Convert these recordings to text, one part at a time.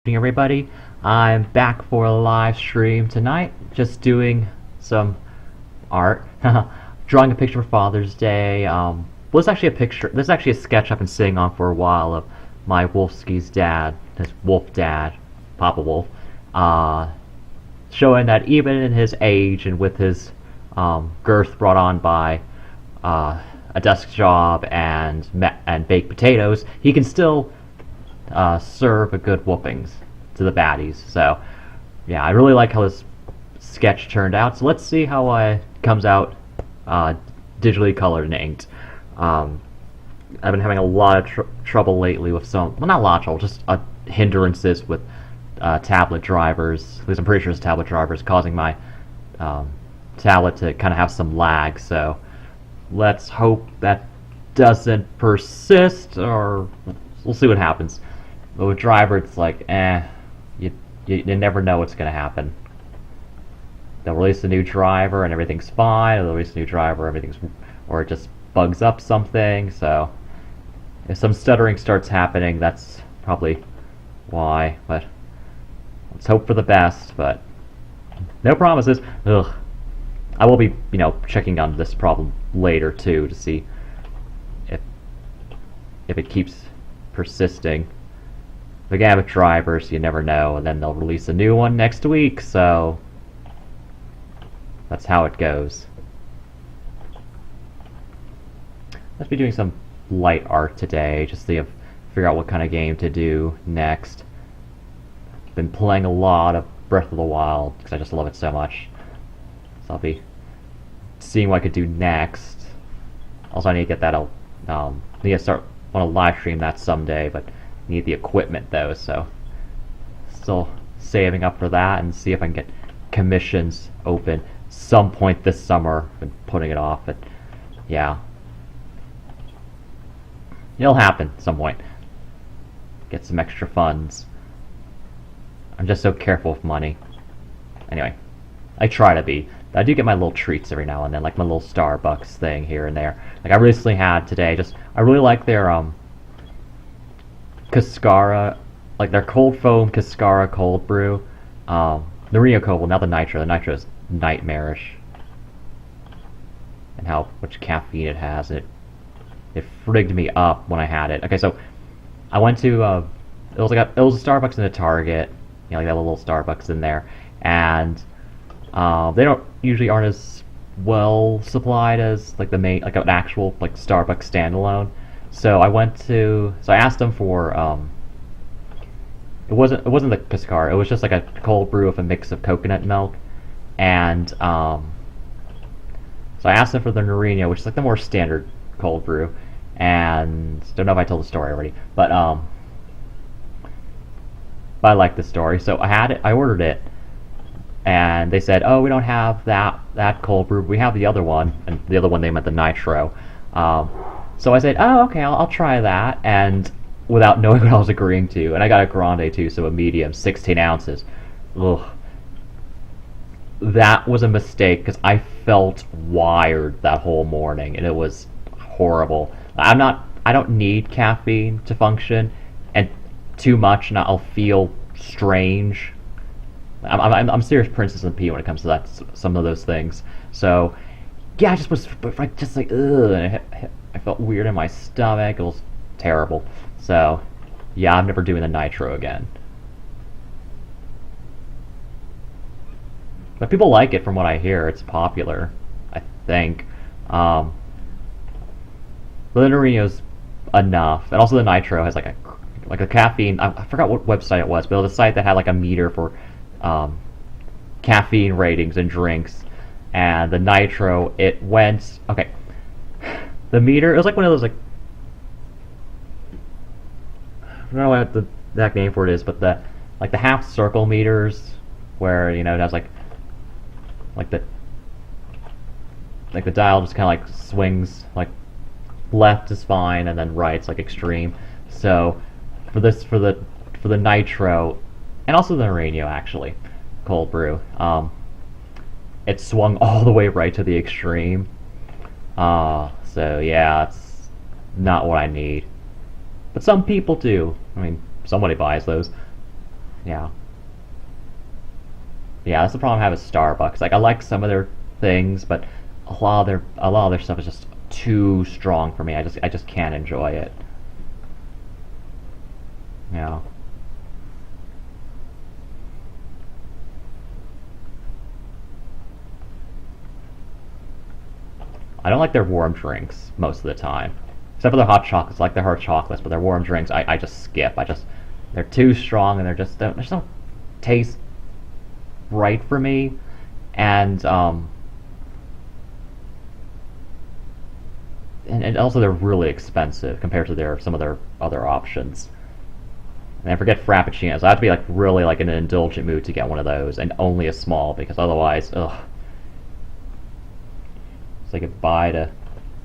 Evening, everybody. I'm back for a live stream tonight, just doing some art. Drawing a picture for Father's Day. Well, it's actually a picture. This is actually a sketch I've been sitting on for a while of my Wolfski's dad, his wolf dad, Papa Wolf, showing that even in his age and with his girth brought on by a desk job and baked potatoes, he can still serve a good whoopings to the baddies. So, yeah, I really like how this sketch turned out. So let's see how it comes out digitally colored and inked. I've been having a lot of trouble lately with well, not a lot of trouble, just hindrances with tablet drivers. At least I'm pretty sure it's tablet drivers causing my tablet to kind of have some lag. So let's hope that doesn't persist, or we'll see what happens. But with driver, it's like, you never know what's going to happen. They'll release a new driver and everything's fine, or they'll release a new driver, or it just bugs up something. So if some stuttering starts happening, that's probably why. But let's hope for the best. But no promises. Ugh. I will be, checking on this problem later too to see if it keeps persisting. Again, with drivers, you never know, and then they'll release a new one next week, so that's how it goes. Let's be doing some light art today, just to figure out what kind of game to do next. Been playing a lot of Breath of the Wild, because I just love it so much. So I'll be seeing what I could do next. Also, I need to get that out. I need to want to live stream that someday, but need the equipment though, so still saving up for that and see if I can get commissions open some point this summer. Been putting it off, but yeah, it'll happen at some point. Get some extra funds. I'm just so careful with money. Anyway, I try to be. I do get my little treats every now and then, like my little Starbucks thing here and there. Like I recently had today, I really like their Cascara, like their cold foam Cascara cold brew. The Rio Cold, not the Nitro. The Nitro is nightmarish, and how much caffeine it has. It frigged me up when I had it. Okay, so I went to it was a Starbucks in a Target, like that little Starbucks in there, and they don't usually aren't as well supplied as like the main, like an actual like Starbucks standalone. So I asked them for it wasn't the Cascara, it was just like a cold brew with a mix of coconut milk, and so I asked them for the Norino, which is like the more standard cold brew, and don't know if I told the story already, but I like the story, so I ordered it, and they said, oh, we don't have that cold brew, we have the other one, and the other one they meant the Nitro. So I said, oh, okay, I'll try that, and without knowing what I was agreeing to, and I got a grande too, so a medium, 16 ounces. Ugh. That was a mistake, because I felt wired that whole morning, and it was horrible. I don't need caffeine to function, and too much, and I'll feel strange. I'm serious Princess and P when it comes to that, some of those things. So, yeah, I just was just like, ugh, and I felt weird in my stomach. It was terrible. So, yeah, I'm never doing the Nitro again. But people like it from what I hear. It's popular, I think. The Norino's enough. And also the Nitro has like a caffeine. I forgot what website it was, but it was a site that had like a meter for caffeine ratings and drinks. And the Nitro, it went... Okay. The meter, it was like one of those, like... I don't know what the exact name for it is, but the half circle meters, where, it has like the dial just kind of like swings, like left is fine, and then right's like extreme. So, for the Nitro, and also the Norino, actually, cold brew, it swung all the way right to the extreme. So yeah, it's not what I need. But some people do. I mean, somebody buys those. Yeah. Yeah, that's the problem I have with Starbucks. Like I like some of their things, but a lot of their stuff is just too strong for me. I just can't enjoy it. Yeah. I don't like their warm drinks most of the time. Except for their hot chocolates. I like their hot chocolates, but their warm drinks I just skip. They're too strong and they just don't taste right for me. And and also they're really expensive compared to their some of their other options. And I forget frappuccinos. I have to be like really like in an indulgent mood to get one of those, and only a small because otherwise, ugh, it's like goodbye to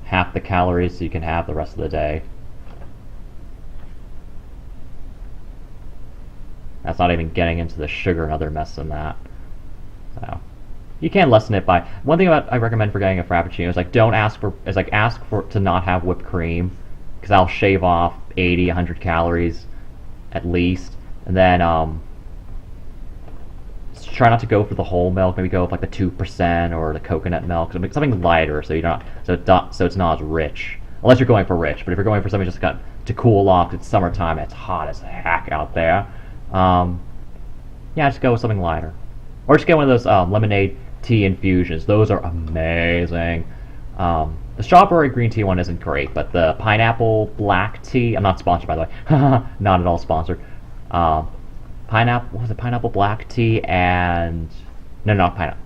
half the calories so you can have the rest of the day. That's not even getting into the sugar and other mess in that. So you can lessen it by one thing about I recommend for getting a frappuccino is like don't ask for is like ask for to not have whipped cream because I'll shave off 80, 100 calories at least, and then try not to go for the whole milk. Maybe go with like the 2% or the coconut milk, something lighter, so you're not so it's not as rich. Unless you're going for rich, but if you're going for something just got to cool off, it's summertime, it's hot as heck out there. Um, yeah, just go with something lighter, or just get one of those lemonade tea infusions. Those are amazing. The strawberry green tea one isn't great, but the pineapple black tea. I'm not sponsored, by the way. Not at all sponsored. Pineapple. What was it? Pineapple black tea and no, not pineapple.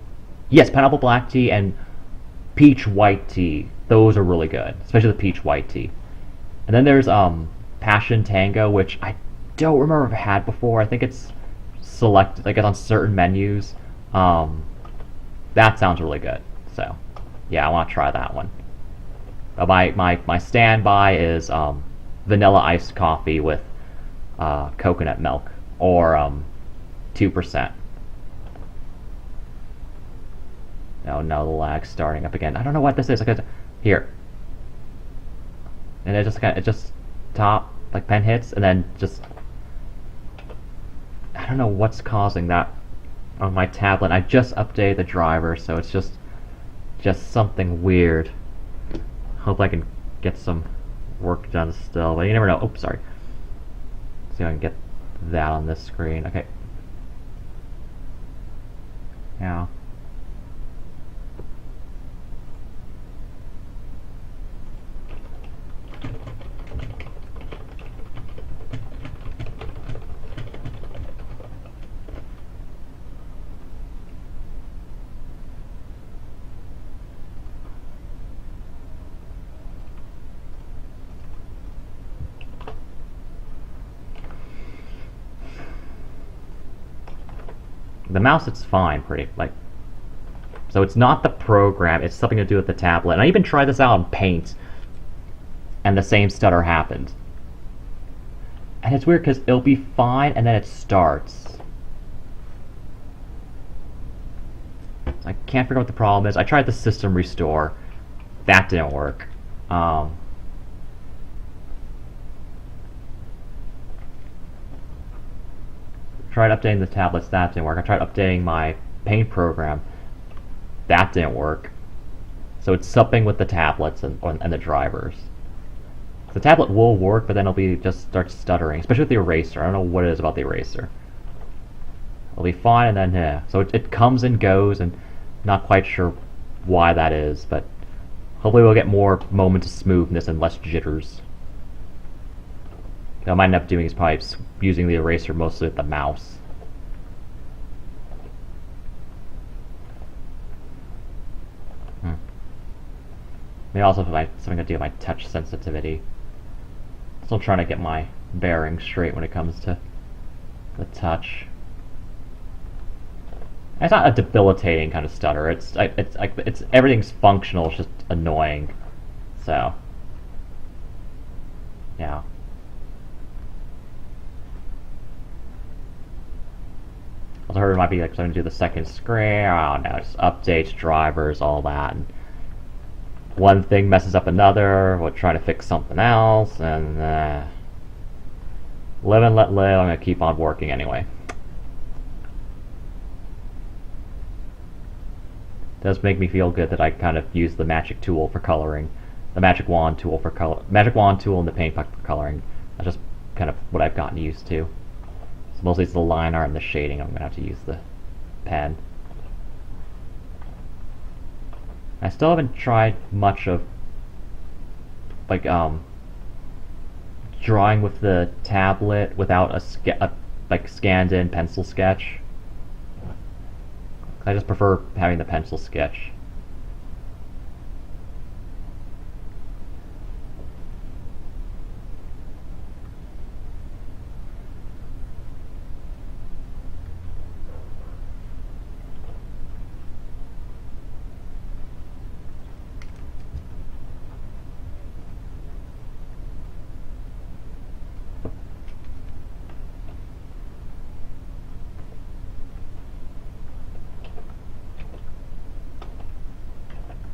Yes, pineapple black tea and peach white tea. Those are really good, especially the peach white tea. And then there's passion tango, which I don't remember if I had before. I think it's selected, like it's on certain menus. That sounds really good. So, yeah, I want to try that one. My standby is vanilla iced coffee with coconut milk or 2%. Oh no, the lag's starting up again. I don't know what this is. Here, and it just top like pen hits and then just I don't know what's causing that on my tablet. I just updated the driver, so it's just something weird. Hope I can get some work done still, but you never know. Oops, sorry. See if I can get that on this screen. Okay. Yeah. The mouse, it's fine, pretty like. So it's not the program; it's something to do with the tablet. And I even tried this out on Paint, and the same stutter happened. And it's weird because it'll be fine, and then it starts. I can't figure out what the problem is. I tried the system restore, that didn't work. Tried updating the tablets, that didn't work. I tried updating my Paint program, that didn't work. So it's something with the tablets and the drivers. The tablet will work, but then it'll be just start stuttering, especially with the eraser. I don't know what it is about the eraser. It'll be fine, and then yeah. So it comes and goes, and not quite sure why that is, but hopefully we'll get more moments of smoothness and less jitters. What I might end up doing is probably using the eraser mostly with the mouse. Maybe also something to do with my touch sensitivity. Still trying to get my bearings straight when it comes to the touch. It's not a debilitating kind of stutter. It's everything's functional. It's just annoying. So yeah. I heard it might be like something to do with the second screen. I don't know. Just updates, drivers, all that. And one thing messes up another. We'll try to fix something else, and live and let live. I'm gonna keep on working anyway. does make me feel good that I kind of use the magic tool for coloring, the magic wand tool for color, magic wand tool and the paint bucket for coloring. That's just kind of what I've gotten used to. So mostly it's the line art and the shading. I'm gonna have to use the pen. I still haven't tried much of like drawing with the tablet without a like scanned in pencil sketch. I just prefer having the pencil sketch.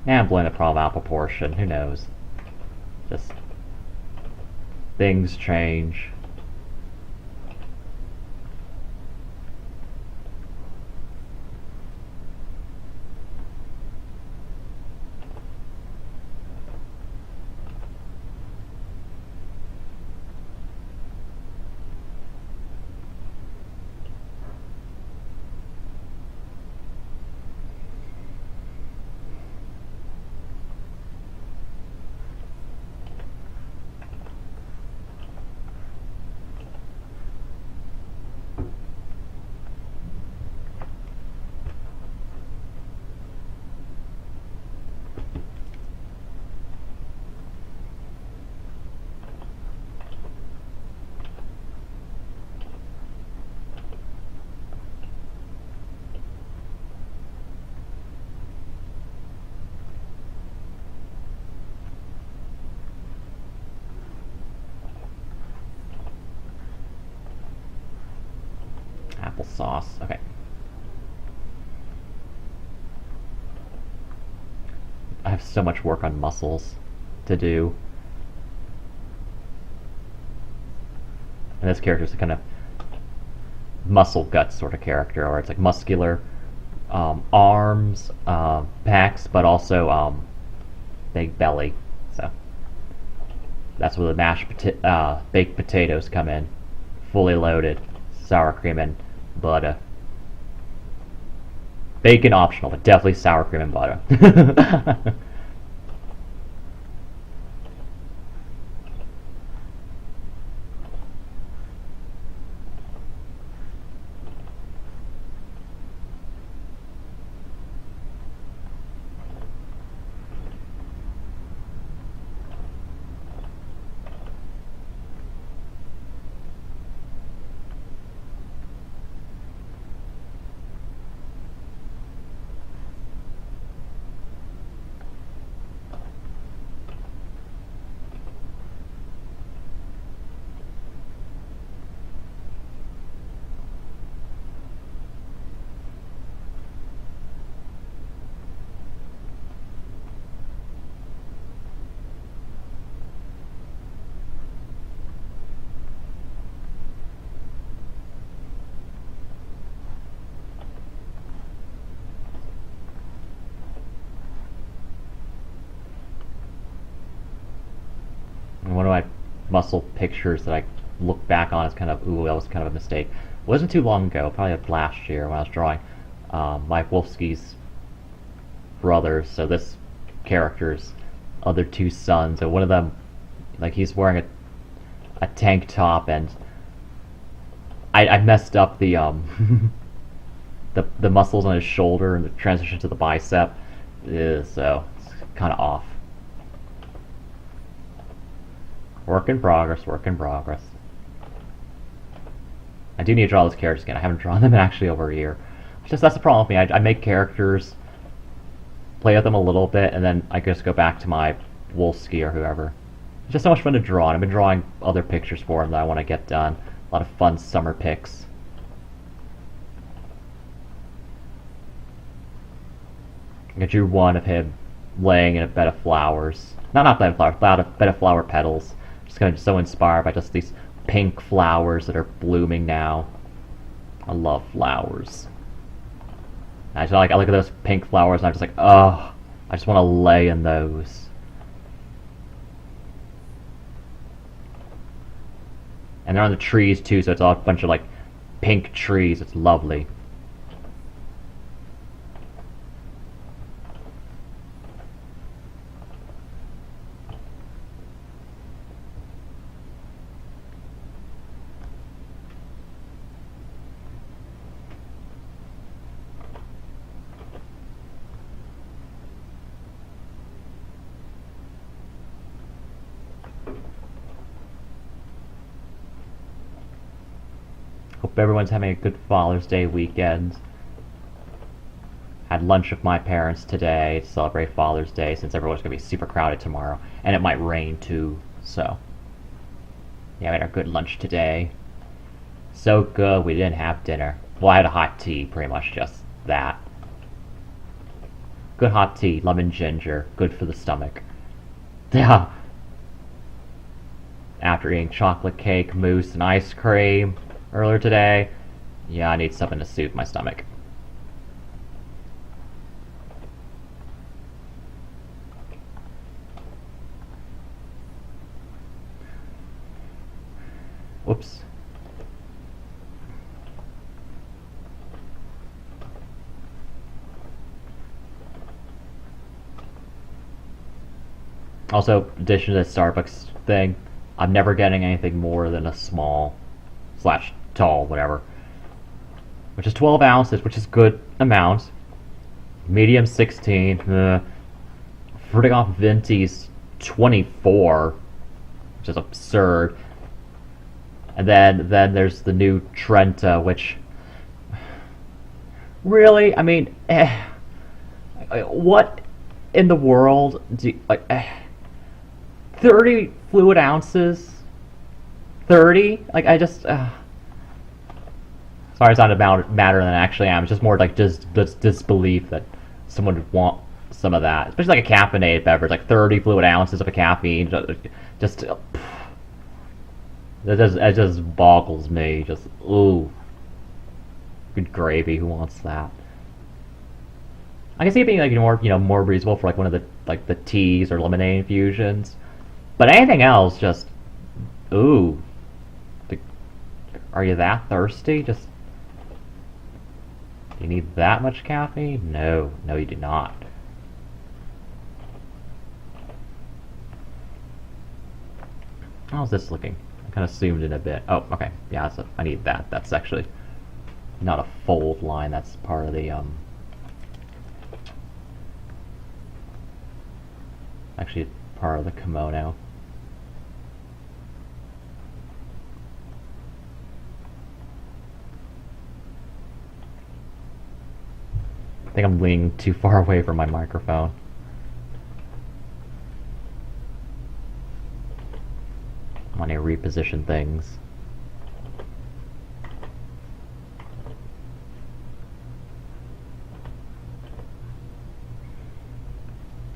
Yeah, I'm blowing the problem out of proportion. Who knows? Just things change. Applesauce. Okay. I have so much work on muscles to do. And this character is a kind of muscle gut sort of character, or it's like muscular arms, pecs, but also big belly. So that's where the baked potatoes come in, fully loaded, sour cream and butter. Bacon optional, but definitely sour cream and butter. One of my muscle pictures that I look back on is kind of, ooh, that was kind of a mistake. It wasn't too long ago, probably last year when I was drawing Mike Wolfsky's brothers. So this character's other two sons, and one of them, like he's wearing a tank top, and I messed up the the muscles on his shoulder and the transition to the bicep, so it's kind of off. Work in progress, work in progress. I do need to draw those characters again. I haven't drawn them in actually over a year. That's the problem with me. I make characters, play with them a little bit, and then I just go back to my Wolfsky or whoever. It's just so much fun to draw, and I've been drawing other pictures for him that I want to get done. A lot of fun summer pics. I drew one of him laying in a bed of flowers. Not bed of flowers, but a bed of flower petals. Just kind of so inspired by just these pink flowers that are blooming now. I love flowers. I look at those pink flowers and I'm just like, oh, I just want to lay in those. And they're on the trees too, so it's all a bunch of like pink trees. It's lovely. Hope everyone's having a good Father's Day weekend. Had lunch with my parents today to celebrate Father's Day since everyone's going to be super crowded tomorrow. And it might rain too, so. Yeah, we had our good lunch today. So good, we didn't have dinner. Well, I had a hot tea, pretty much just that. Good hot tea, lemon ginger, good for the stomach. Yeah. After eating chocolate cake, mousse, and ice cream earlier today, yeah, I need something to soothe my stomach. Whoops. Also, addition to the Starbucks thing, I'm never getting anything more than a small slash tall, whatever. Which is 12 ounces, which is good amount. Medium 16. Fruiting off Venti's 24, which is absurd. And then there's the new Trenta, which really, I mean, what in the world do you, 30 fluid ounces? 30? Like, I just sorry, it's not about matter than I actually am. It's just more like just disbelief that someone would want some of that, especially like a caffeinated beverage, like 30 fluid ounces of a caffeine. Just it just boggles me. Just ooh, good gravy. Who wants that? I can see it being like more reasonable for like one of the teas or lemonade infusions, but anything else, just ooh. Are you that thirsty? Just do you need that much caffeine? No, you do not. How's this looking? I kind of zoomed in a bit. Oh, okay. Yeah, I need that. That's actually not a fold line. That's part of the actually part of the kimono. I think I'm leaning too far away from my microphone. I want to reposition things.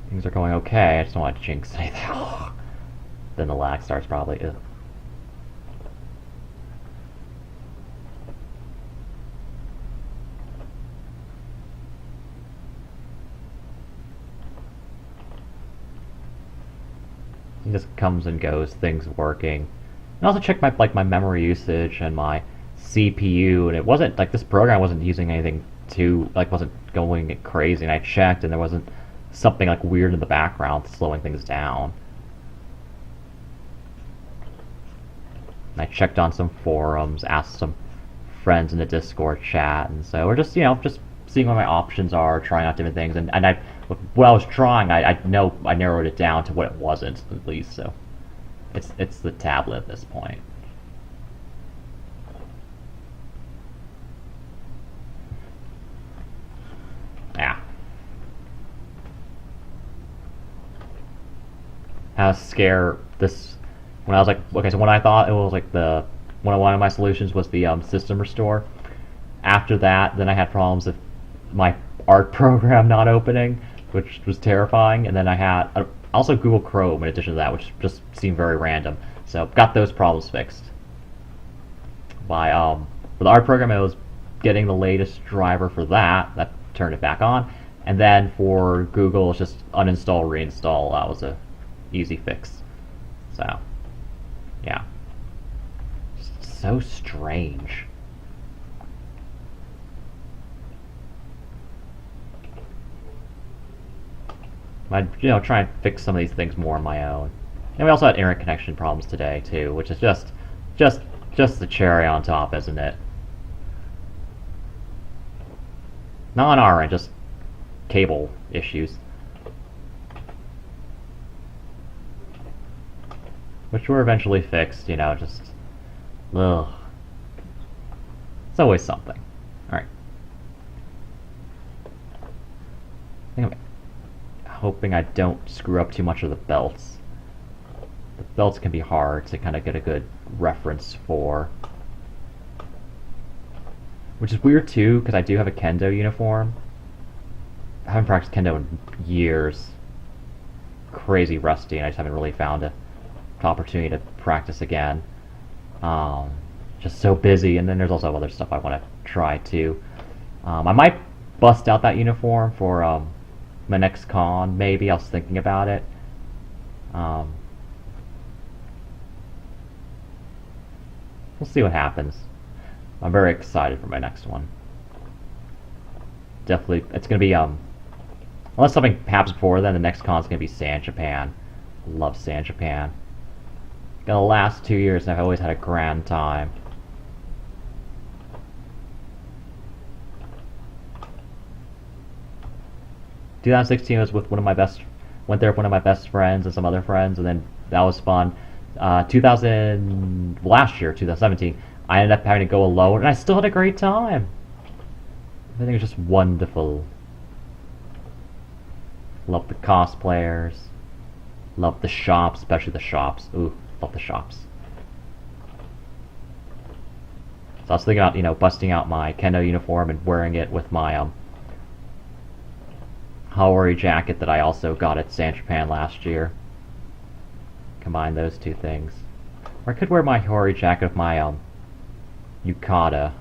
Things are going okay, I just don't want to jinx anything. Then the lag starts probably. Ugh. It just comes and goes, things working. And also check my memory usage and my CPU, and it wasn't like this program wasn't using anything wasn't going crazy. And I checked, and there wasn't something like weird in the background slowing things down. And I checked on some forums, asked some friends in the Discord chat, and so we're just just seeing what my options are, trying out different things, and what I was trying, I know I narrowed it down to what it wasn't, at least, so it's the tablet at this point. Yeah. I was scared this when I was like, okay, so when I thought it was like one of my solutions was the system restore. After that, then I had problems with my art program not opening, which was terrifying, and then I had also Google Chrome in addition to that, which just seemed very random. So got those problems fixed. For the art program, it was getting the latest driver for that. That turn it back on. And then for Google, it's just uninstall, reinstall. That was a easy fix. So, yeah. Just so strange. I'd try and fix some of these things more on my own. And we also had internet connection problems today too, which is just the cherry on top, isn't it? Not on our end, just cable issues. Which were eventually fixed, just... Ugh. It's always something. Alright. I think I'm hoping I don't screw up too much of the belts. The belts can be hard to kind of get a good reference for. Which is weird too, because I do have a kendo uniform. I haven't practiced kendo in years. Crazy rusty, and I just haven't really found an opportunity to practice again. Just so busy, and then there's also other stuff I want to try too. I might bust out that uniform for my next con, maybe. I was thinking about it. We'll see what happens. I'm very excited for my next one. Definitely, it's gonna be unless something happens before then, the next con is gonna be San Japan. Love San Japan. The last 2 years, I've always had a grand time. – 2016 was with went there with one of my best friends and some other friends, and then that was fun. Last year, 2017, I ended up having to go alone, and I still had a great time. I think it was just wonderful. Love the cosplayers. Love the shops, especially the shops. Ooh, love the shops. So I was thinking about, busting out my kendo uniform and wearing it with my Haori jacket that I also got at San Japan last year. Combine those two things. Or I could wear my Haori jacket with my yukata. I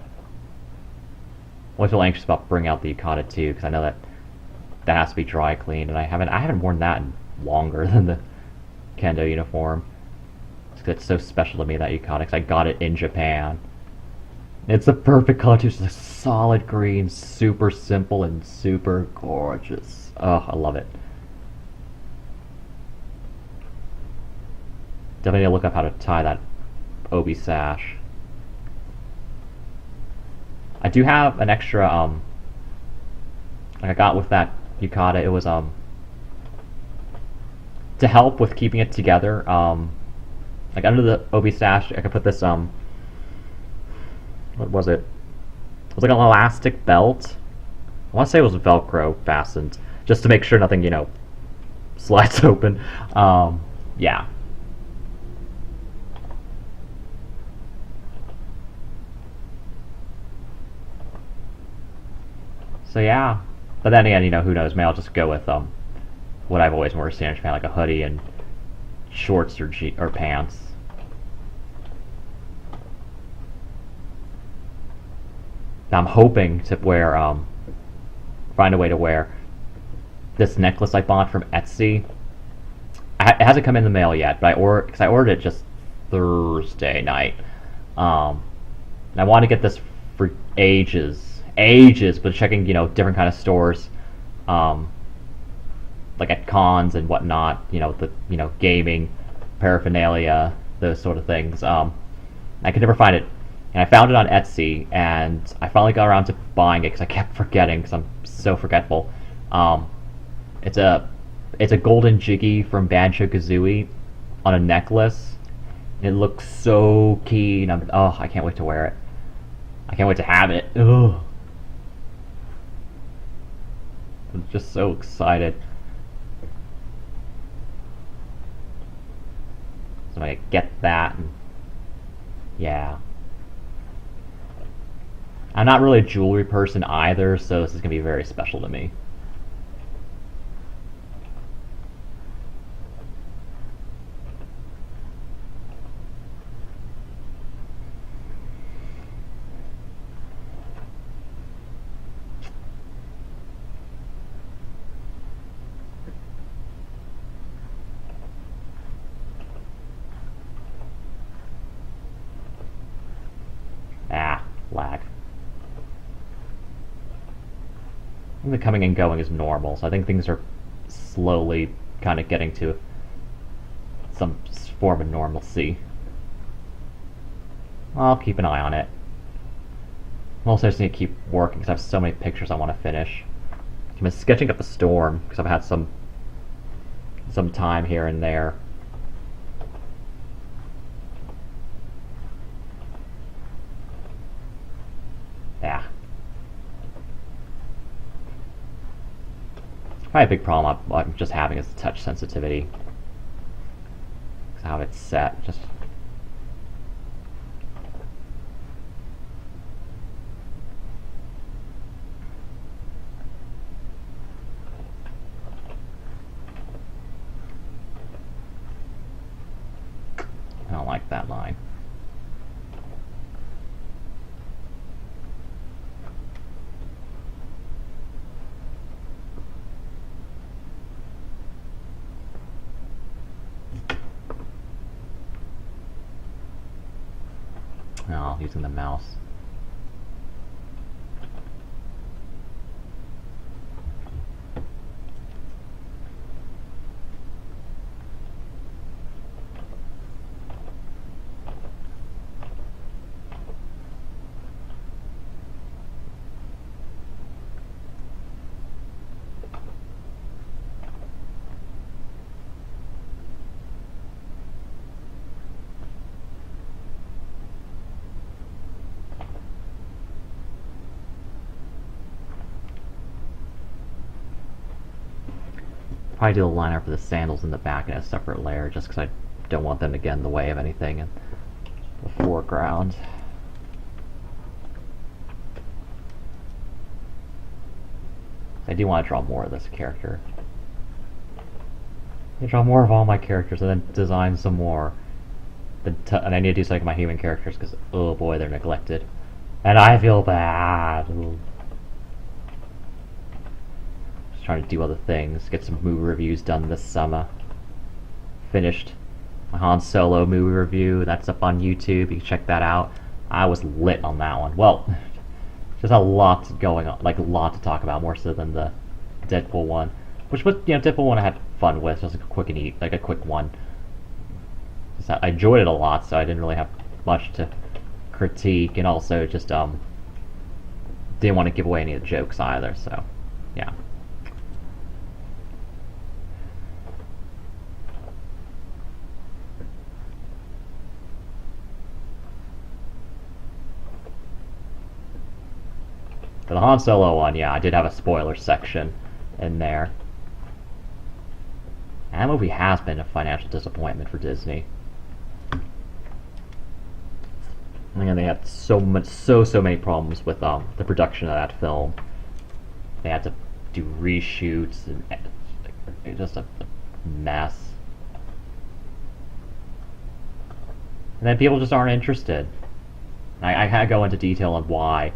always feel anxious about bringing out the yukata too, because I know that has to be dry cleaned, and I haven't worn that in longer than the kendo uniform. It's so special to me, that yukata, because I got it in Japan. It's the perfect color too. It's a solid green, super simple and super gorgeous. Oh, I love it. Definitely need to look up how to tie that obi sash. I do have an extra like I got with that yukata. It was to help with keeping it together. Like under the obi sash, I could put this what was it? It was like an elastic belt. I want to say it was Velcro fastened, just to make sure nothing, slides open. Yeah. So yeah, but then again, who knows? Maybe I'll just go with what I've always worn in San Japan, like a hoodie and shorts or pants. Now I'm hoping to find a way to wear this necklace I bought from Etsy. It hasn't come in the mail yet, but because I ordered it just Thursday night. And I want to get this for ages, but checking, different kind of stores, like at cons and whatnot, the gaming paraphernalia, those sort of things. I could never find it, and I found it on Etsy, and I finally got around to buying it because I kept forgetting, because I'm so forgetful. It's a golden jiggy from Banjo-Kazooie on a necklace. It looks so keen. I can't wait to wear it. I can't wait to have it. Ugh. I'm just so excited. So I'm gonna get that. And yeah. I'm not really a jewelry person either, so this is gonna be very special to me. The coming and going is normal, so I think things are slowly kind of getting to some form of normalcy. I'll keep an eye on it. Also, I just need to keep working because I have so many pictures I want to finish. I'm sketching up a storm because I've had some time here and there. Yeah. Probably a big problem I'm just having is the touch sensitivity. How it's set. Just I don't like that line. Oh, using the mouse. Probably do a liner for the sandals in the back in a separate layer just because I don't want them to get in the way of anything in the foreground. I do want to draw more of this character. I draw more of all my characters and then design some more. And I need to do something with my human characters because, oh boy, they're neglected. And I feel bad. Trying to do other things, get some movie reviews done this summer. Finished my Han Solo movie review, that's up on YouTube, you can check that out. I was lit on that one. Well, there's a lot going on, like a lot to talk about, more so than the Deadpool one. Which was, Deadpool one I had fun with, just like a quick and eat, like a quick one. I enjoyed it a lot, so I didn't really have much to critique, and also just didn't want to give away any of the jokes either, so yeah. For the Han Solo one, yeah, I did have a spoiler section in there. And that movie has been a financial disappointment for Disney. And they had so many problems with the production of that film. They had to do reshoots and it's just a mess. And then people just aren't interested. I kind of go into detail on why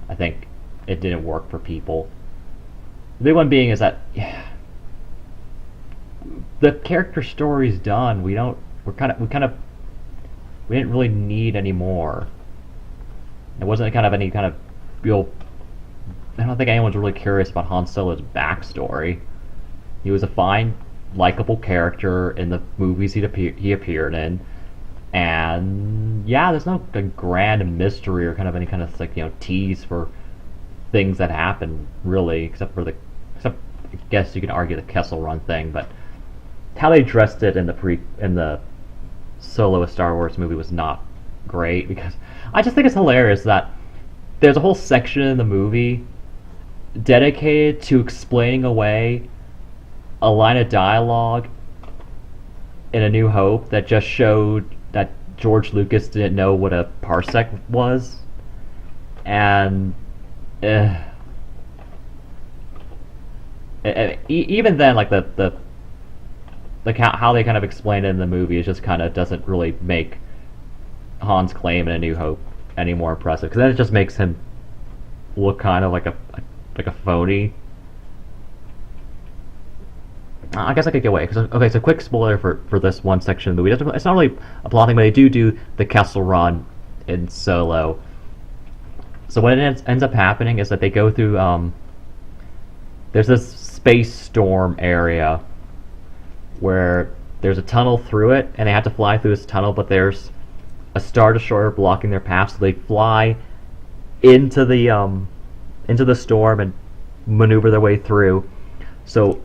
I think it didn't work for people. The big one being is that the character story's done. We didn't really need any more. It wasn't kind of any kind of real. I don't think anyone's really curious about Han Solo's backstory. He was a fine, likable character in the movies he appeared in, and yeah, there's no grand mystery or kind of any kind of tease for things that happen really, except I guess you can argue the Kessel Run thing, but how they addressed it in the Solo a Star Wars movie was not great, because I just think it's hilarious that there's a whole section in the movie dedicated to explaining away a line of dialogue in A New Hope that just showed that George Lucas didn't know what a parsec was, and even then, like how they kind of explain it in the movie, it just kind of doesn't really make Han's claim in A New Hope any more impressive, because then it just makes him look kind of like a phony. I guess I could get away. Okay, so quick spoiler for this one section of the movie. It's not really a plot thing, but they do the Kessel Run in Solo. So what ends up happening is that they go through there's this space storm area where there's a tunnel through it, and they have to fly through this tunnel, but there's a star destroyer blocking their path, so they fly into the storm and maneuver their way through. So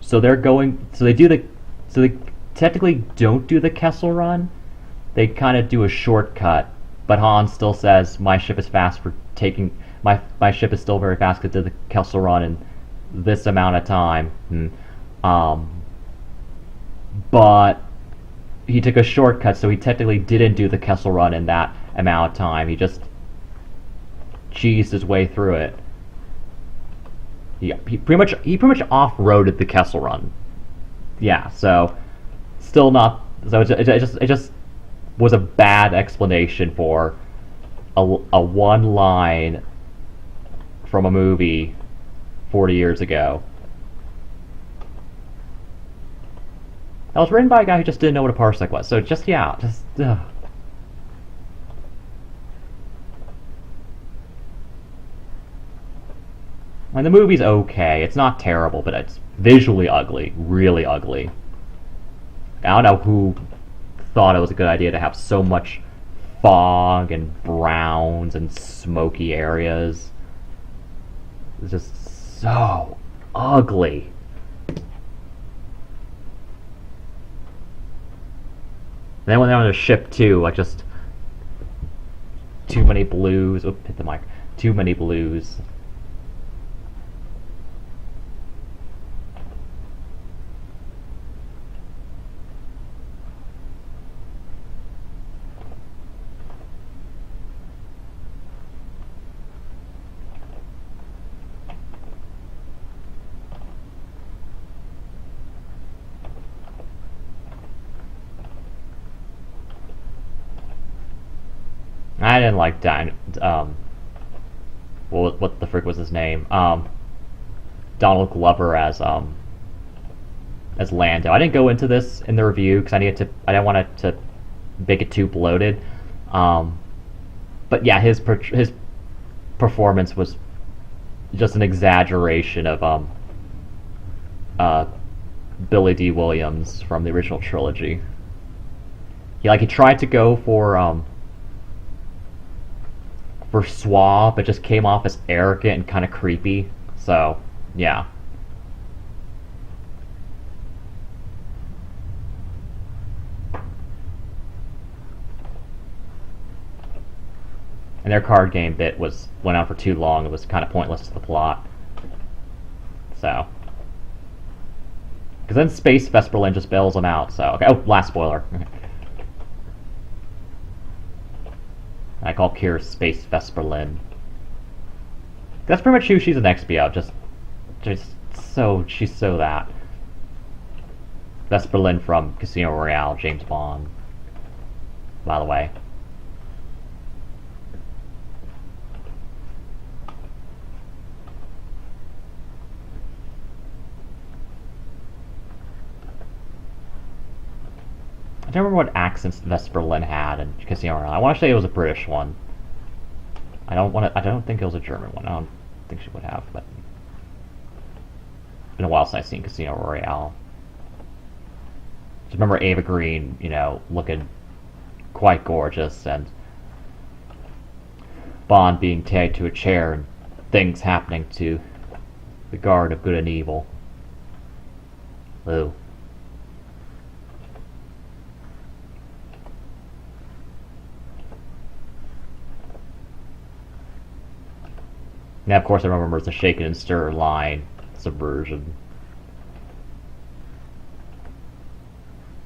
they're going. So they do the. So they technically don't do the Kessel Run. They kind of do a shortcut, but Han still says, "My ship is fast for taking my ship is still very fast because it did the Kessel Run in this amount of time." But he took a shortcut, so he technically didn't do the Kessel Run in that amount of time. He just cheesed his way through it. He pretty much off-roaded the Kessel Run. Yeah, so still not. So it just was a bad explanation for a one line from a movie 40 years ago. That was written by a guy who just didn't know what a parsec was. So just yeah, just. And the movie's okay. It's not terrible, but it's visually ugly. Really ugly. I don't know who thought it was a good idea to have so much fog and browns and smoky areas. It's just so ugly. And then when they're on the ship too, like just too many blues. Oop, hit the mic. Too many blues. I didn't like what the frick was his name? Donald Glover as Lando. I didn't go into this in the review because I didn't want it to make it too bloated. But yeah, his performance was just an exaggeration of Billy D. Williams from the original trilogy. He tried to go for suave, but just came off as arrogant and kind of creepy. So, yeah. And their card game bit went on for too long. It was kind of pointless to the plot. So. Because then Space Vesperlin just bails them out. So, okay. Oh, last spoiler. I call Kira Space Vesperlin. That's pretty much who she's an XPO. She's so that. Vesperlin from Casino Royale, James Bond. By the way. I don't remember what accents Vesperlin had in Casino Royale. I want to say it was a British one. I don't think it was a German one. I don't think she would have, but it's been a while since I've seen Casino Royale. Just remember Ava Green, looking quite gorgeous, and Bond being tagged to a chair, and things happening to the guard of good and evil. Ooh. Now, of course, I remember the Shaken and Stir line subversion.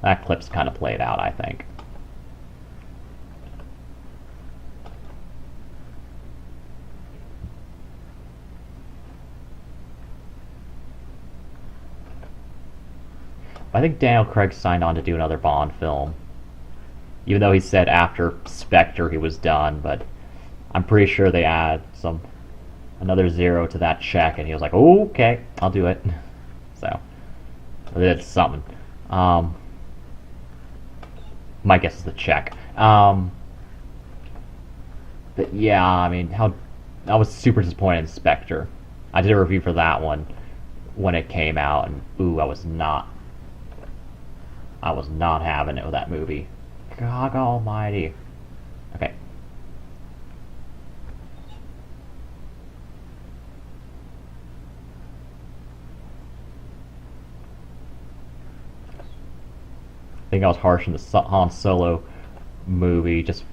That clip's kind of played out, I think. I think Daniel Craig signed on to do another Bond film. Even though he said after Spectre he was done, but I'm pretty sure they add another zero to that check, and he was like, oh, okay, I'll do it. So, it's something. My guess is the check. But yeah, I mean, I was super disappointed in Spectre. I did a review for that one when it came out, and ooh, I was not having it with that movie. God Almighty. Okay. I think I was harsh in the Han Solo movie. Just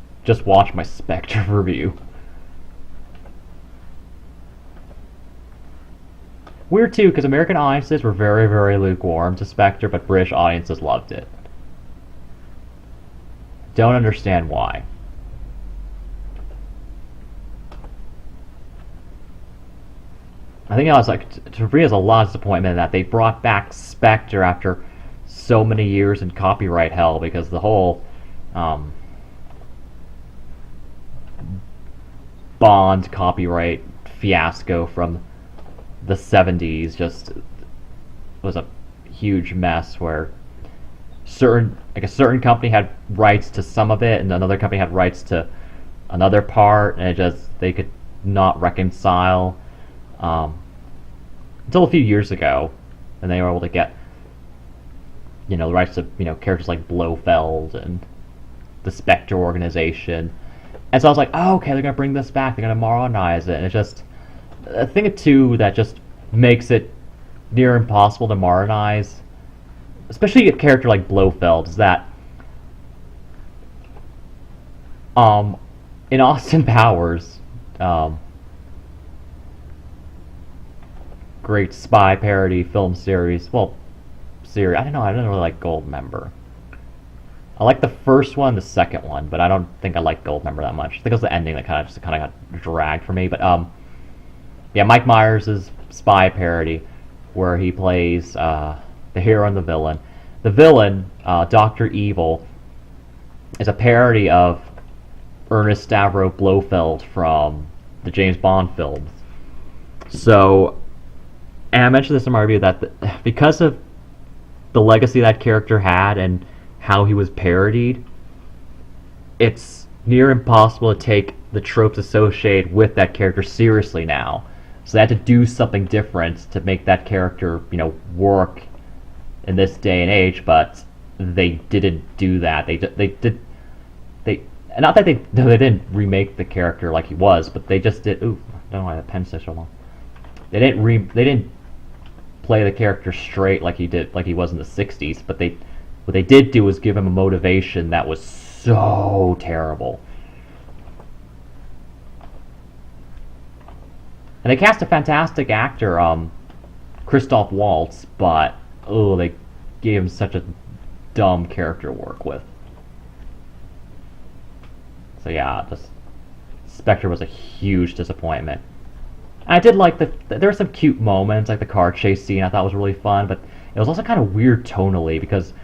watch my Spectre review. Weird too, because American audiences were very, very lukewarm to Spectre, but British audiences loved it. Don't understand why. I think I was like, to me, it was a lot of disappointment that they brought back Spectre after so many years in copyright hell, because the whole Bond copyright fiasco from the 70s just was a huge mess where a certain company had rights to some of it and another company had rights to another part, and they could not reconcile until a few years ago, and they were able to get the rights to characters like Blofeld and the Spectre organization. And so I was like, oh, okay, they're gonna bring this back, they're gonna modernize it, and it's just a thing or two that just makes it near impossible to modernize, especially a character like Blofeld, is that in Austin Powers, great spy parody film series, I don't know, I didn't really like Goldmember. I like the first one, the second one, but I don't think I like Goldmember that much. I think it was the ending that kind of got dragged for me. But yeah, Mike Myers' spy parody, where he plays the hero and the villain. The villain, Dr. Evil, is a parody of Ernest Stavro Blofeld from the James Bond films. So, and I mentioned this in my review, that because of the legacy that character had and how he was parodied, it's near impossible to take the tropes associated with that character seriously now. So they had to do something different to make that character, work in this day and age. But they didn't do that. They not that they didn't remake the character like he was, but they just did. Ooh, I don't know why the pen's so long. They didn't play the character straight like he was in the '60s. But what they did do was give him a motivation that was so terrible. And they cast a fantastic actor, Christoph Waltz, but they gave him such a dumb character to work with. So yeah, Spectre was a huge disappointment. And I did like there were some cute moments, like the car chase scene I thought was really fun, but it was also kind of weird tonally, because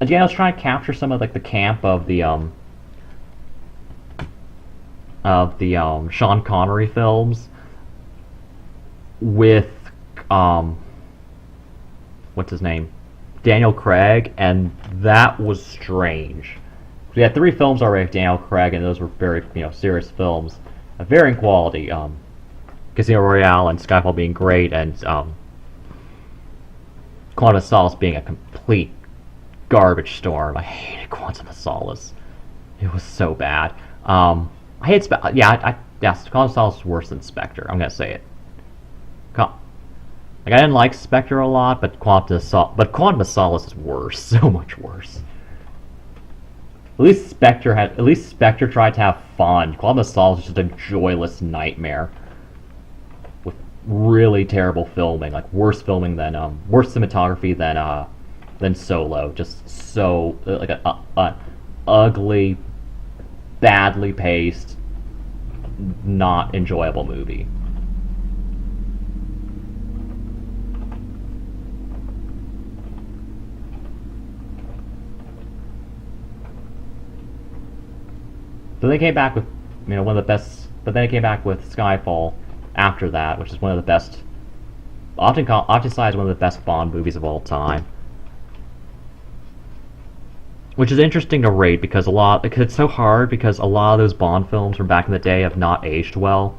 again, I was trying to capture some of like the camp of the Sean Connery films with what's his name, Daniel Craig, and that was strange. We had 3 films already with Daniel Craig, and those were very serious films, of varying quality. Casino Royale and Skyfall being great, and Quantum of Solace being a complete garbage storm. I hated Quantum of Solace. It was so bad. I hate Quantum of Solace is worse than Spectre. I'm gonna say it. I didn't like Spectre a lot, but Quantum of Solace is worse, so much worse. At least Spectre tried to have fun. Quantum of Solace is just a joyless nightmare with really terrible filming, like worse cinematography than Solo. Just so like an ugly, badly paced, not enjoyable movie. So they came back with one of the best, but then they came back with Skyfall after that, which is one of the best, often cited as one of the best Bond movies of all time. Which is interesting to rate because it's so hard, because a lot of those Bond films from back in the day have not aged well.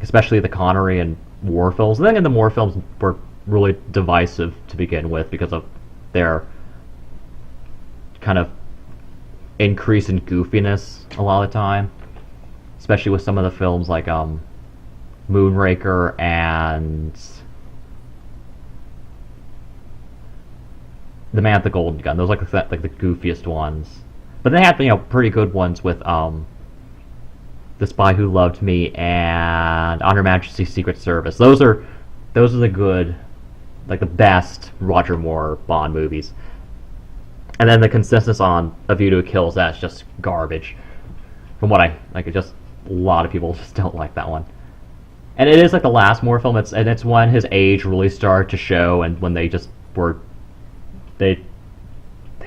especially the Connery and war films. I think the war films were really divisive to begin with because of their kind of increase in goofiness a lot of the time, especially with some of the films like Moonraker and The Man with the Golden Gun. Those are like the goofiest ones. But they had pretty good ones with The Spy Who Loved Me and On Her Majesty's Secret Service. Those are the good, like the best Roger Moore Bond movies. And then the consensus on A View to a Kill is that's just garbage. From what I like, it just a lot of people just don't like that one. And it is like the last Moore film. It's when his age really started to show, and when they just were they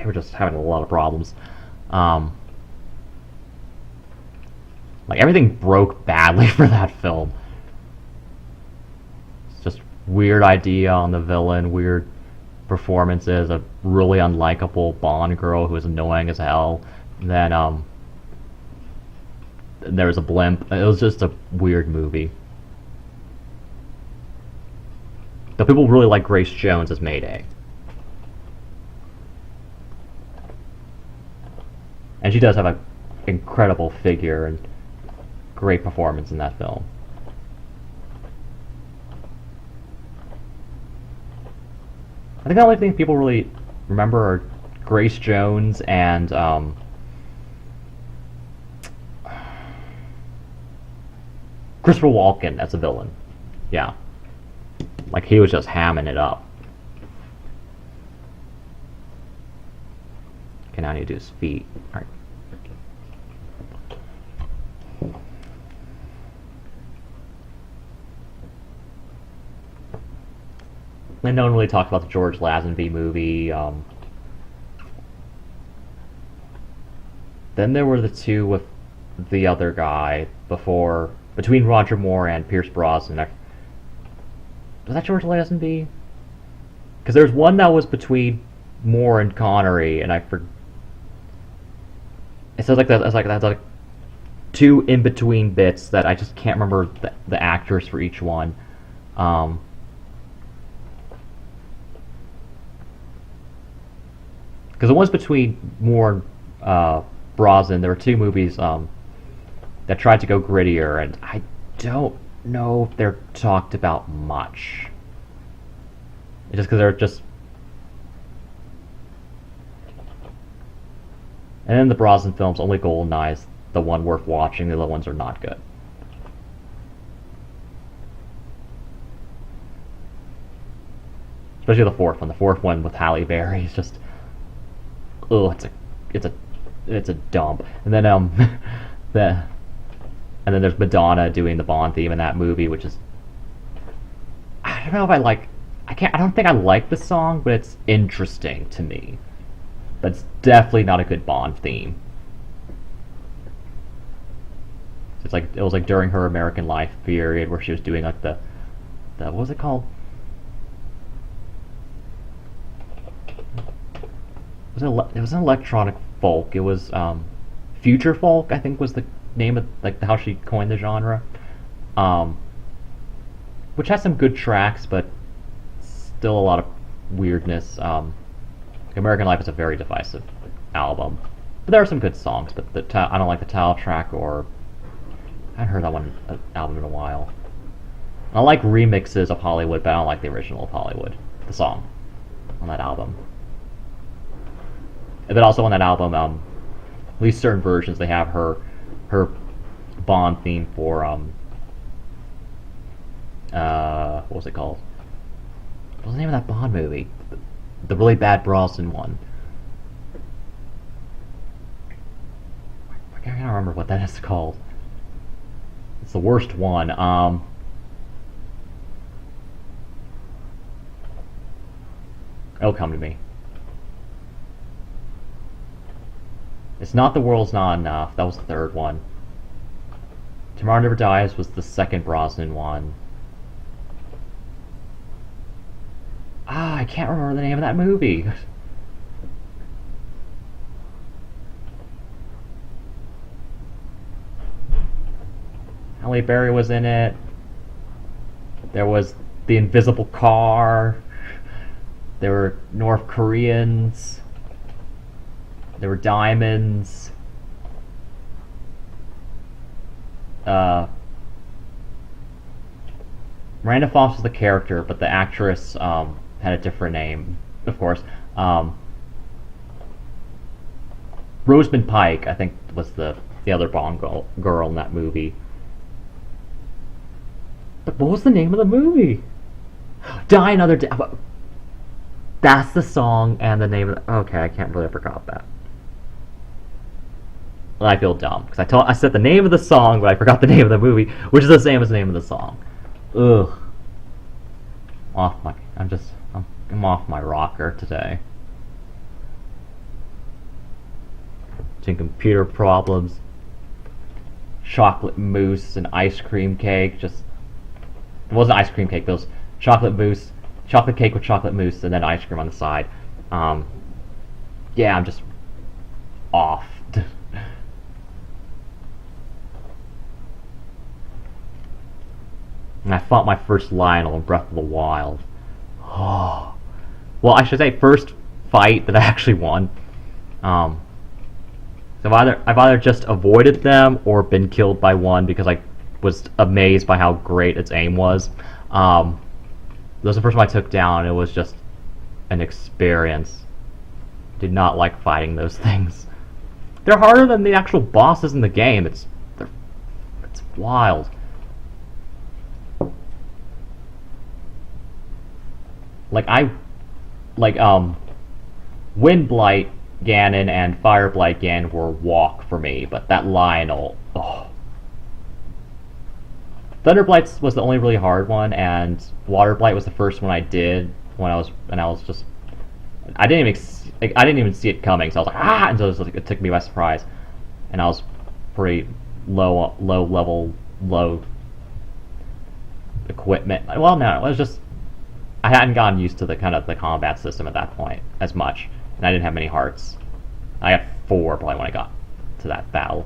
were just having a lot of problems. Like everything broke badly for that film. It's just weird idea on the villain, weird performances, a really unlikable Bond girl who was annoying as hell. And then there was a blimp. It was just a weird movie. Though people really like Grace Jones as Mayday. And she does have an incredible figure and great performance in that film. I think the only thing people really remember are Grace Jones and Christopher Walken as a villain. Yeah. Like he was just hamming it up. Okay, now I need to do his feet. Alright. And no one really talked about the George Lazenby movie. Then there were the two with the other guy between Roger Moore and Pierce Brosnan. Was that George Lazenby? Because there's one that was between Moore and Connery, and I forget. It says like that. It's like that's like two in between bits that I just can't remember the actors for each one. Because the ones between Moore and Brosnan, there were two movies that tried to go grittier, and I don't know if they're talked about much. It's just because they're just. And then the Brosnan films, only GoldenEye is the one worth watching. The other ones are not good. Especially the fourth one. The fourth one with Halle Berry is just. Oh, it's a dump. And then and then there's Madonna doing the Bond theme in that movie, which is. I don't know if I like. I don't think I like the song, but it's interesting to me. But it's definitely not a good Bond theme. It was like during her American Life period where she was doing like the what was it called? It was an electronic folk. It was future folk, I think was the name of like how she coined the genre. Which has some good tracks, but still a lot of weirdness. American Life is a very divisive album, but there are some good songs. But I don't like the title track, or I haven't heard that one album in a while. I like remixes of Hollywood, but I don't like the original of Hollywood, the song on that album. And then also on that album, at least certain versions, they have her Bond theme for what was it called? What was the name of that Bond movie? The really bad Brosnan one. I can't remember what that is called. It's the worst one. It'll come to me. It's Not the World's Not Enough. That was the third one. Tomorrow Never Dies was the second Brosnan one. I can't remember the name of that movie. Halle Berry was in it. There was the invisible car. There were North Koreans. There were diamonds. Miranda Fox was the character, but the actress had a different name, of course. Rosamund Pike, I think, was the other Bond girl in that movie. But what was the name of the movie? Die Another Day. That's the song and the name of the... Okay, I can't believe I forgot that. Well, I feel dumb because I said the name of the song, but I forgot the name of the movie, which is the same as the name of the song. Ugh. I'm off my rocker today. Between computer problems, chocolate mousse, and ice cream cake. It wasn't ice cream cake. It was chocolate mousse, chocolate cake with chocolate mousse, and then ice cream on the side. Yeah, I'm just off. And I fought my first Lionel in Breath of the Wild. Oh. Well, I should say first fight that I actually won. So I've either just avoided them or been killed by one because I was amazed by how great its aim was. That was the first one I took down. It was just an experience. Did not like fighting those things. They're harder than the actual bosses in the game. It's wild. Windblight Ganon and Fireblight Ganon were walk for me, but that Lionel, oh. Thunderblight was the only really hard one, and Waterblight was the first one I did when I was just, I didn't even see it coming, so I was like, ah, and so it took me by surprise, and I was pretty low level, low equipment. Well, no, it was just, I hadn't gotten used to the combat system at that point as much, and I didn't have many hearts. I got 4 probably when I got to that battle.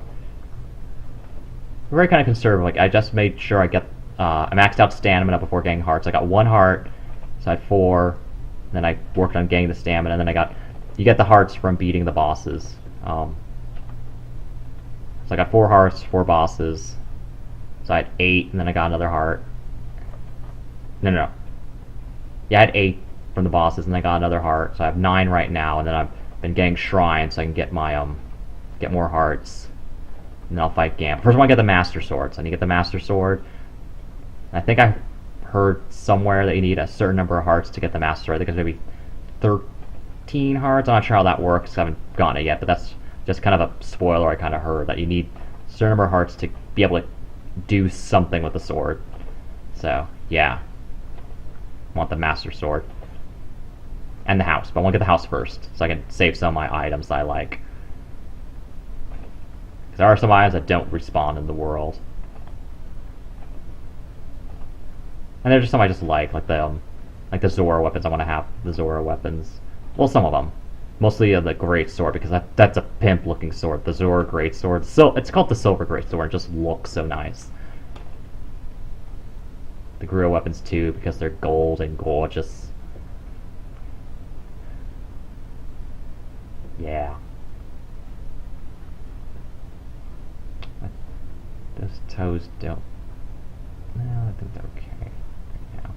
Very kind of conservative. Like I just made sure I maxed out stamina before getting hearts. I got 1 heart, so I had 4. Then I worked on getting the stamina, and then you get the hearts from beating the bosses. So I got 4 hearts, 4 bosses. So I had 8, and then I got another heart. No. Yeah, I had 8 from the bosses, and I got another heart, so I have 9 right now, and then I've been getting shrines so I can get my get more hearts, and then I'll fight Gam. First, I want to get the Master Sword, so I need to get the Master Sword. And I think I heard somewhere that you need a certain number of hearts to get the Master Sword. I think it's maybe 13 hearts. I'm not sure how that works. I haven't gotten it yet, but that's just kind of a spoiler I kind of heard, that you need a certain number of hearts to be able to do something with the sword. So, yeah. I want the Master Sword. And the house, but I want to get the house first, so I can save some of my items that I like. Because there are some items that don't respawn in the world. And there's just some I just like the Zora weapons. I want to have the Zora weapons. Well, some of them. Mostly the Great Sword, because that's a pimp-looking sword. The Zora Great Sword. So it's called the Silver Great Sword. It just looks so nice. The Guerrilla weapons too, because they're gold and gorgeous. Yeah. Those toes don't... No, I think they're okay right now.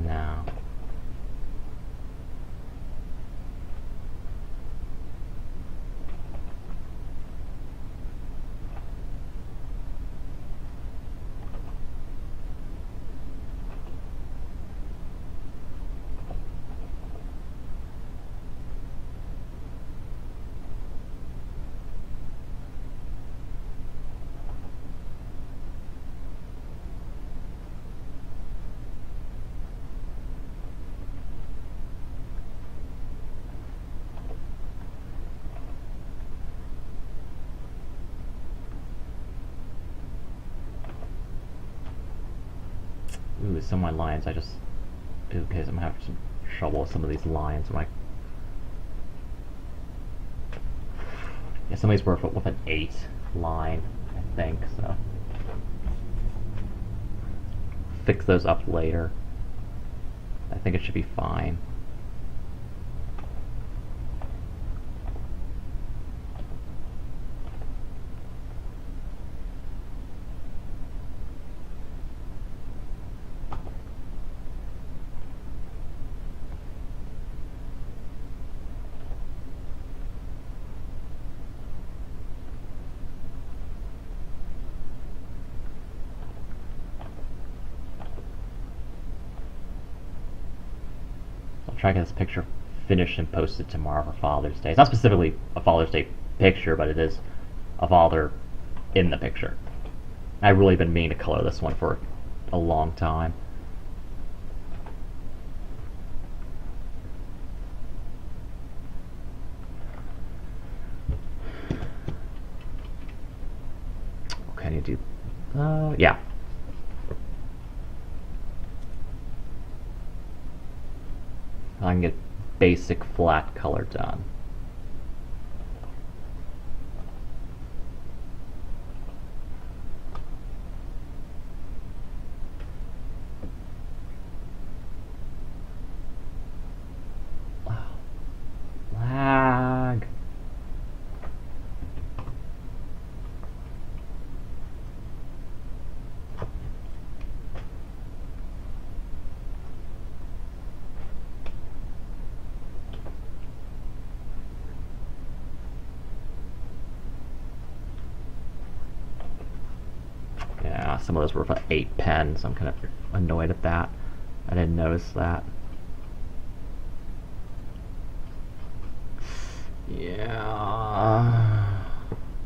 No. Ooh, some of my lines I just... Okay, so I'm gonna have some trouble with some of these lines. Yeah, some of these were with an 8 line. think, so fix those up later. I think it should be fine. Try to get this picture finished and posted tomorrow for Father's Day. It's not specifically a Father's Day picture, but it is a father in the picture. I've really been meaning to color this one for a long time. Okay, I need to do... yeah. I can get basic flat color done. Lag. Yeah, some of those were for 8 pens. I'm kind of annoyed at that. I didn't notice that. Yeah.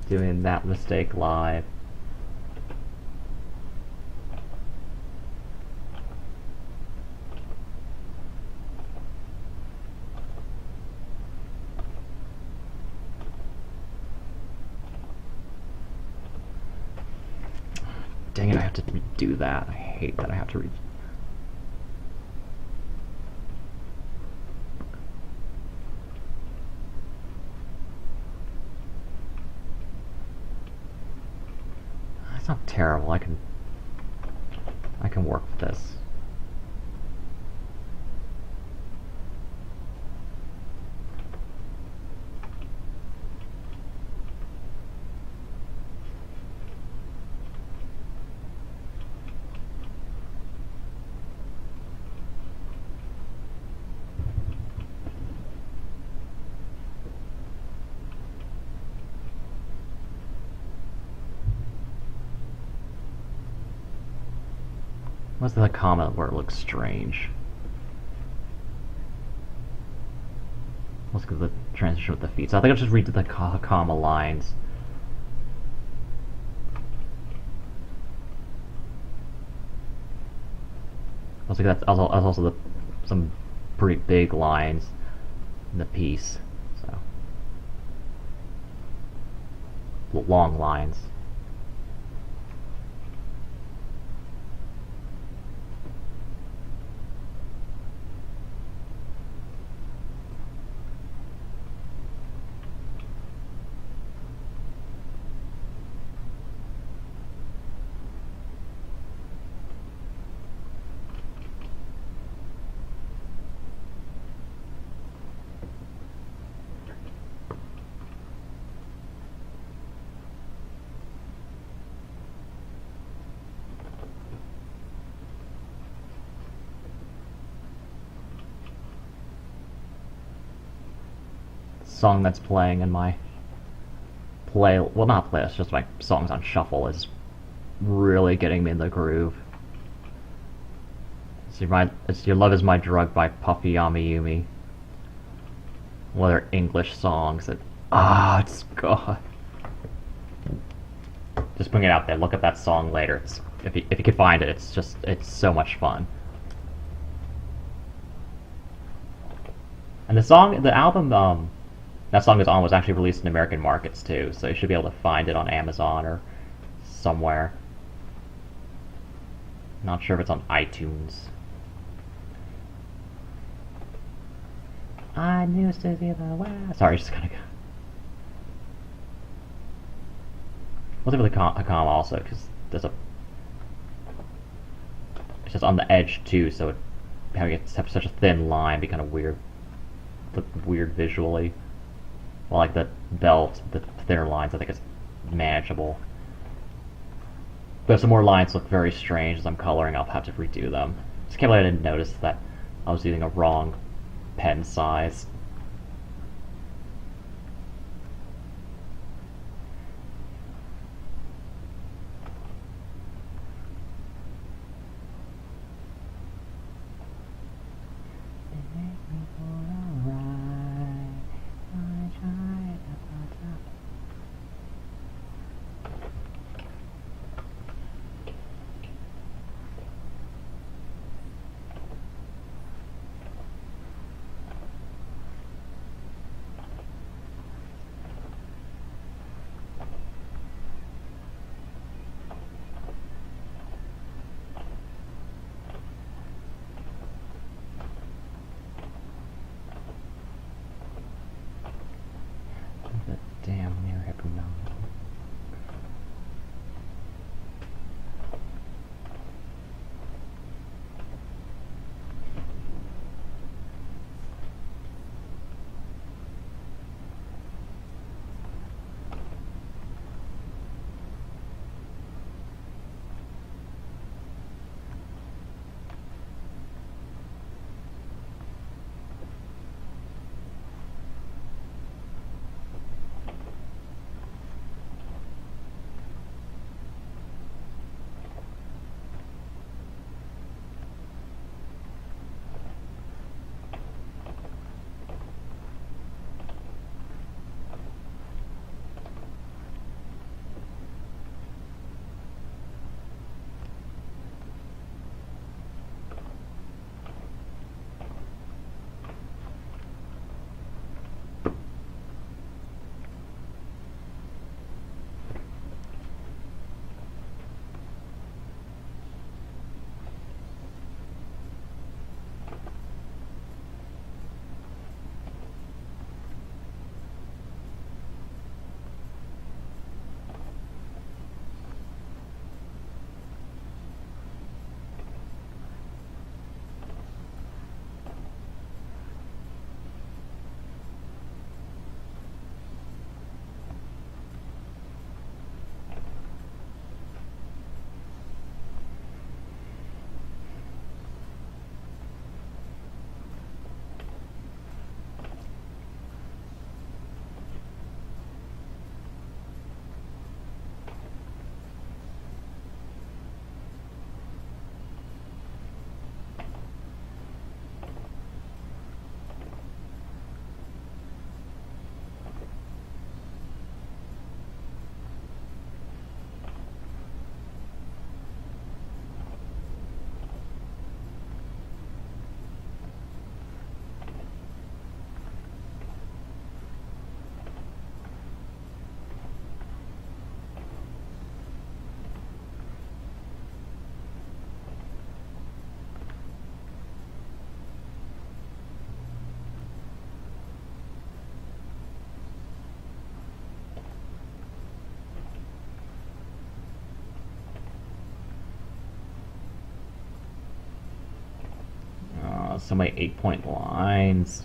Doing that mistake live. Dang it, I have to redo that. I hate that I have to redo. That's not terrible. I can work with this. What's the comment where it looks strange? Let's go to the transition with the feet. So I think I'll just read the comma lines. Also, that's also some pretty big lines in the piece. So long lines. Song that's playing in my well, not playlist, just my songs on shuffle is really getting me in the groove. It's Your Love Is My Drug by Puffy Yami. One of their English songs that it's God. Just putting it out there. Look at that song later. If you can find it, it's so much fun. And the album that song is on was actually released in American markets too, so you should be able to find it on Amazon or somewhere. Not sure if it's on iTunes. I used to see the West. Sorry, just gotta go. What's with a comma also, because there's a it's just on the edge too, so having it have such a thin line be kind of weird, look weird visually. While like the belt, the thinner lines, I think it's manageable. But if some more lines look very strange as I'm coloring, I'll have to redo them. Just can't believe I didn't notice that I was using a wrong pen size. Damn near hip now. So many 8-point lines.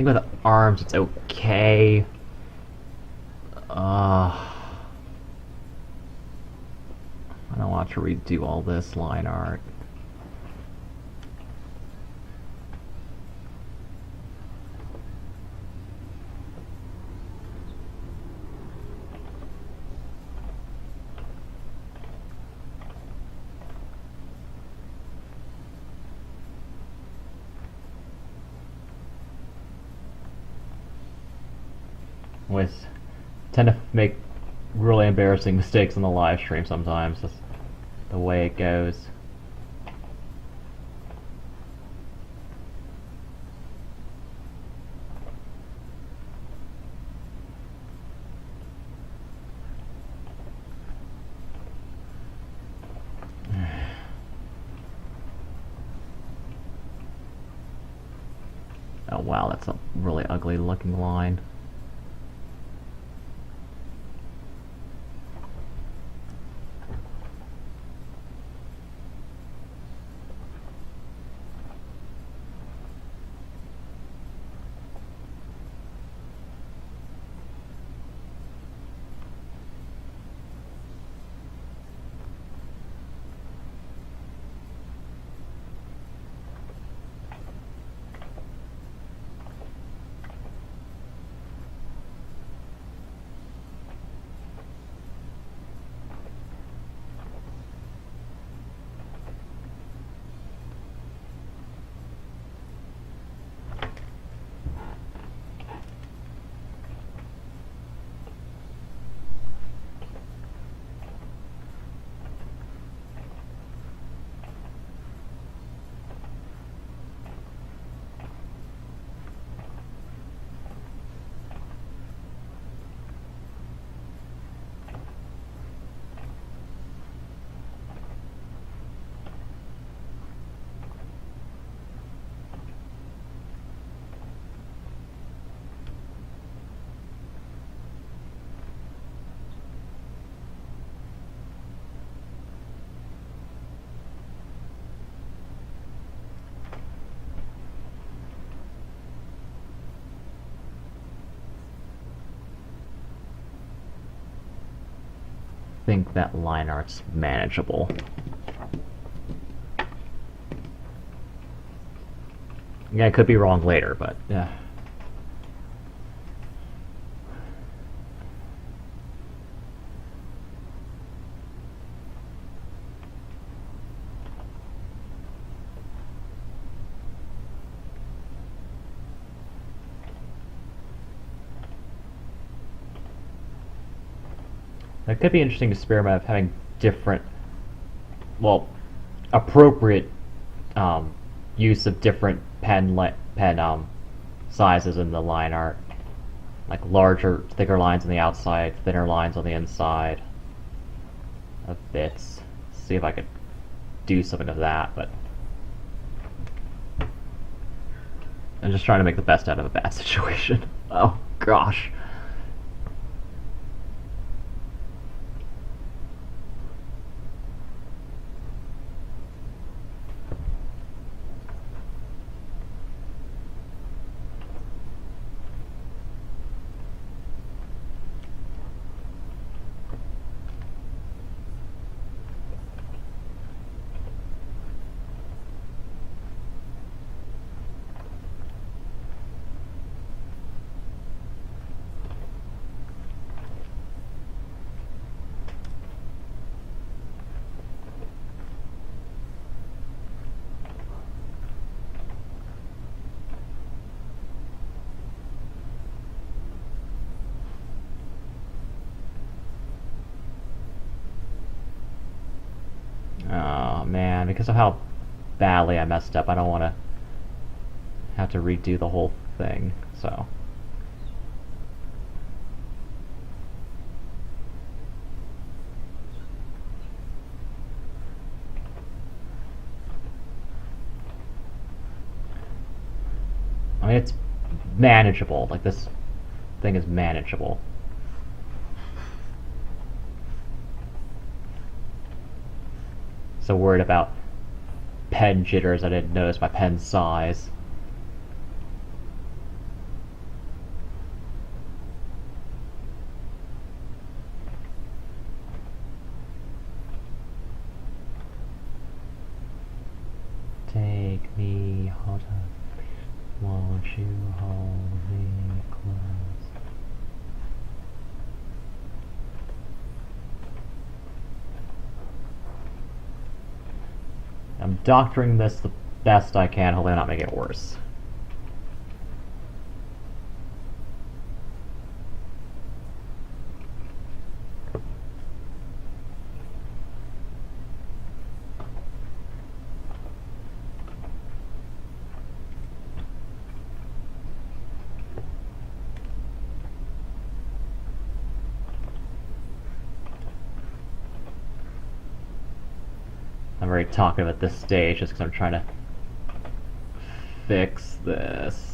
think with the arms it's okay. I don't want to redo all this line art. With tend to make really embarrassing mistakes on the live stream sometimes. That's the way it goes. Oh wow, that's a really ugly looking line. I think that line art's manageable. Yeah, I could be wrong later, but yeah. It could be an interesting experiment of having different, well, appropriate use of different pen sizes in the line art, like larger, thicker lines on the outside, thinner lines on the inside of bits. See if I could do something of that, but I'm just trying to make the best out of a bad situation. Oh gosh. Oh man, because of how badly I messed up, I don't want to have to redo the whole thing, so. I mean, it's manageable. Like, this thing is manageable. So worried about pen jitters, I didn't notice my pen size. you hold me close. I'm doctoring this the best I can, hopefully not make it worse. I'm very talkative at this stage just because I'm trying to fix this.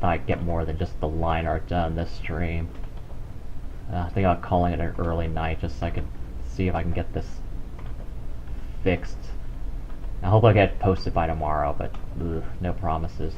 I get more than just the line art done this stream. I think I'm calling it an early night just so I can see if I can get this fixed. I hope I get it posted by tomorrow, but no promises.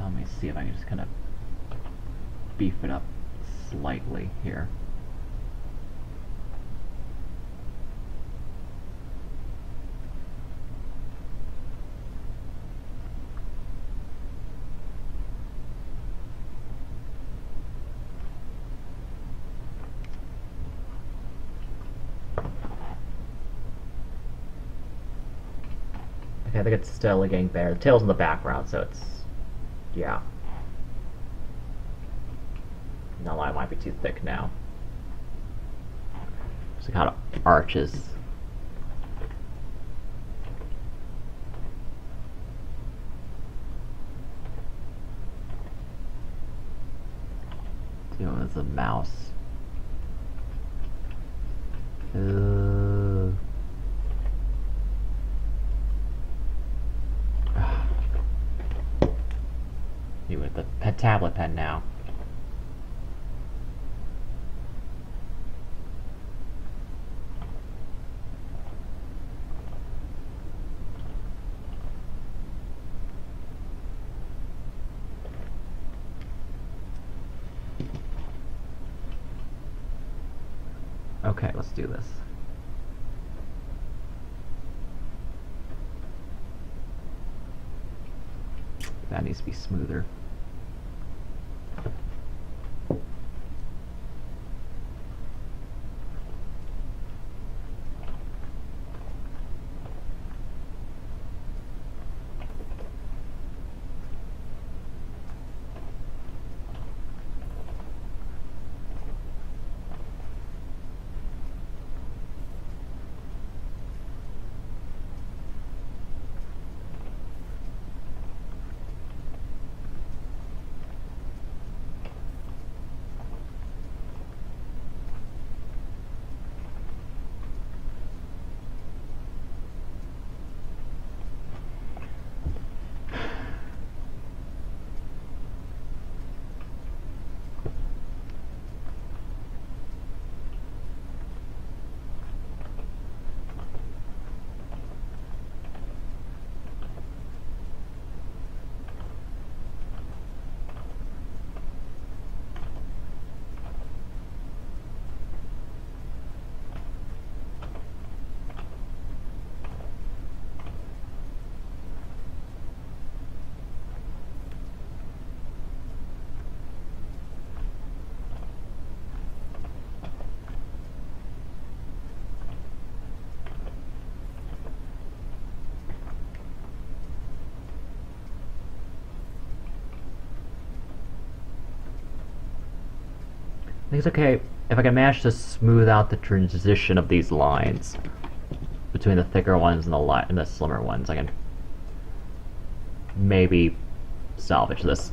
Let me see if I can just kind of beef it up slightly here. Okay, I think it's steadily getting better. The tail's in the background, so it's... yeah. No lie, it might be too thick now. So it kind of arches. As a mouse. You with the tablet pen now. Okay, let's do this. That needs to be smoother. I think it's okay if I can manage to smooth out the transition of these lines between the thicker ones and the slimmer ones. I can maybe salvage this.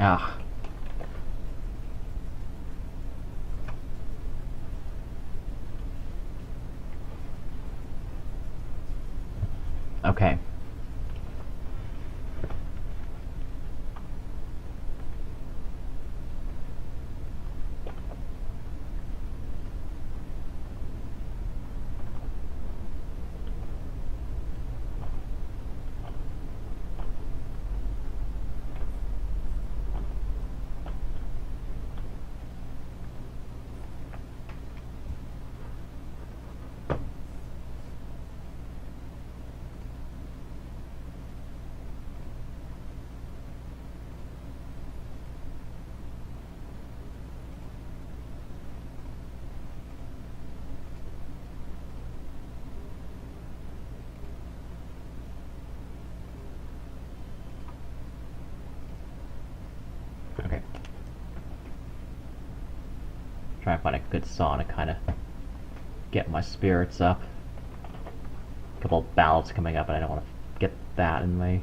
Ah. Okay. Okay. Try and find a good song to kind of get my spirits up. A couple of ballads coming up, and I don't want to get that in my.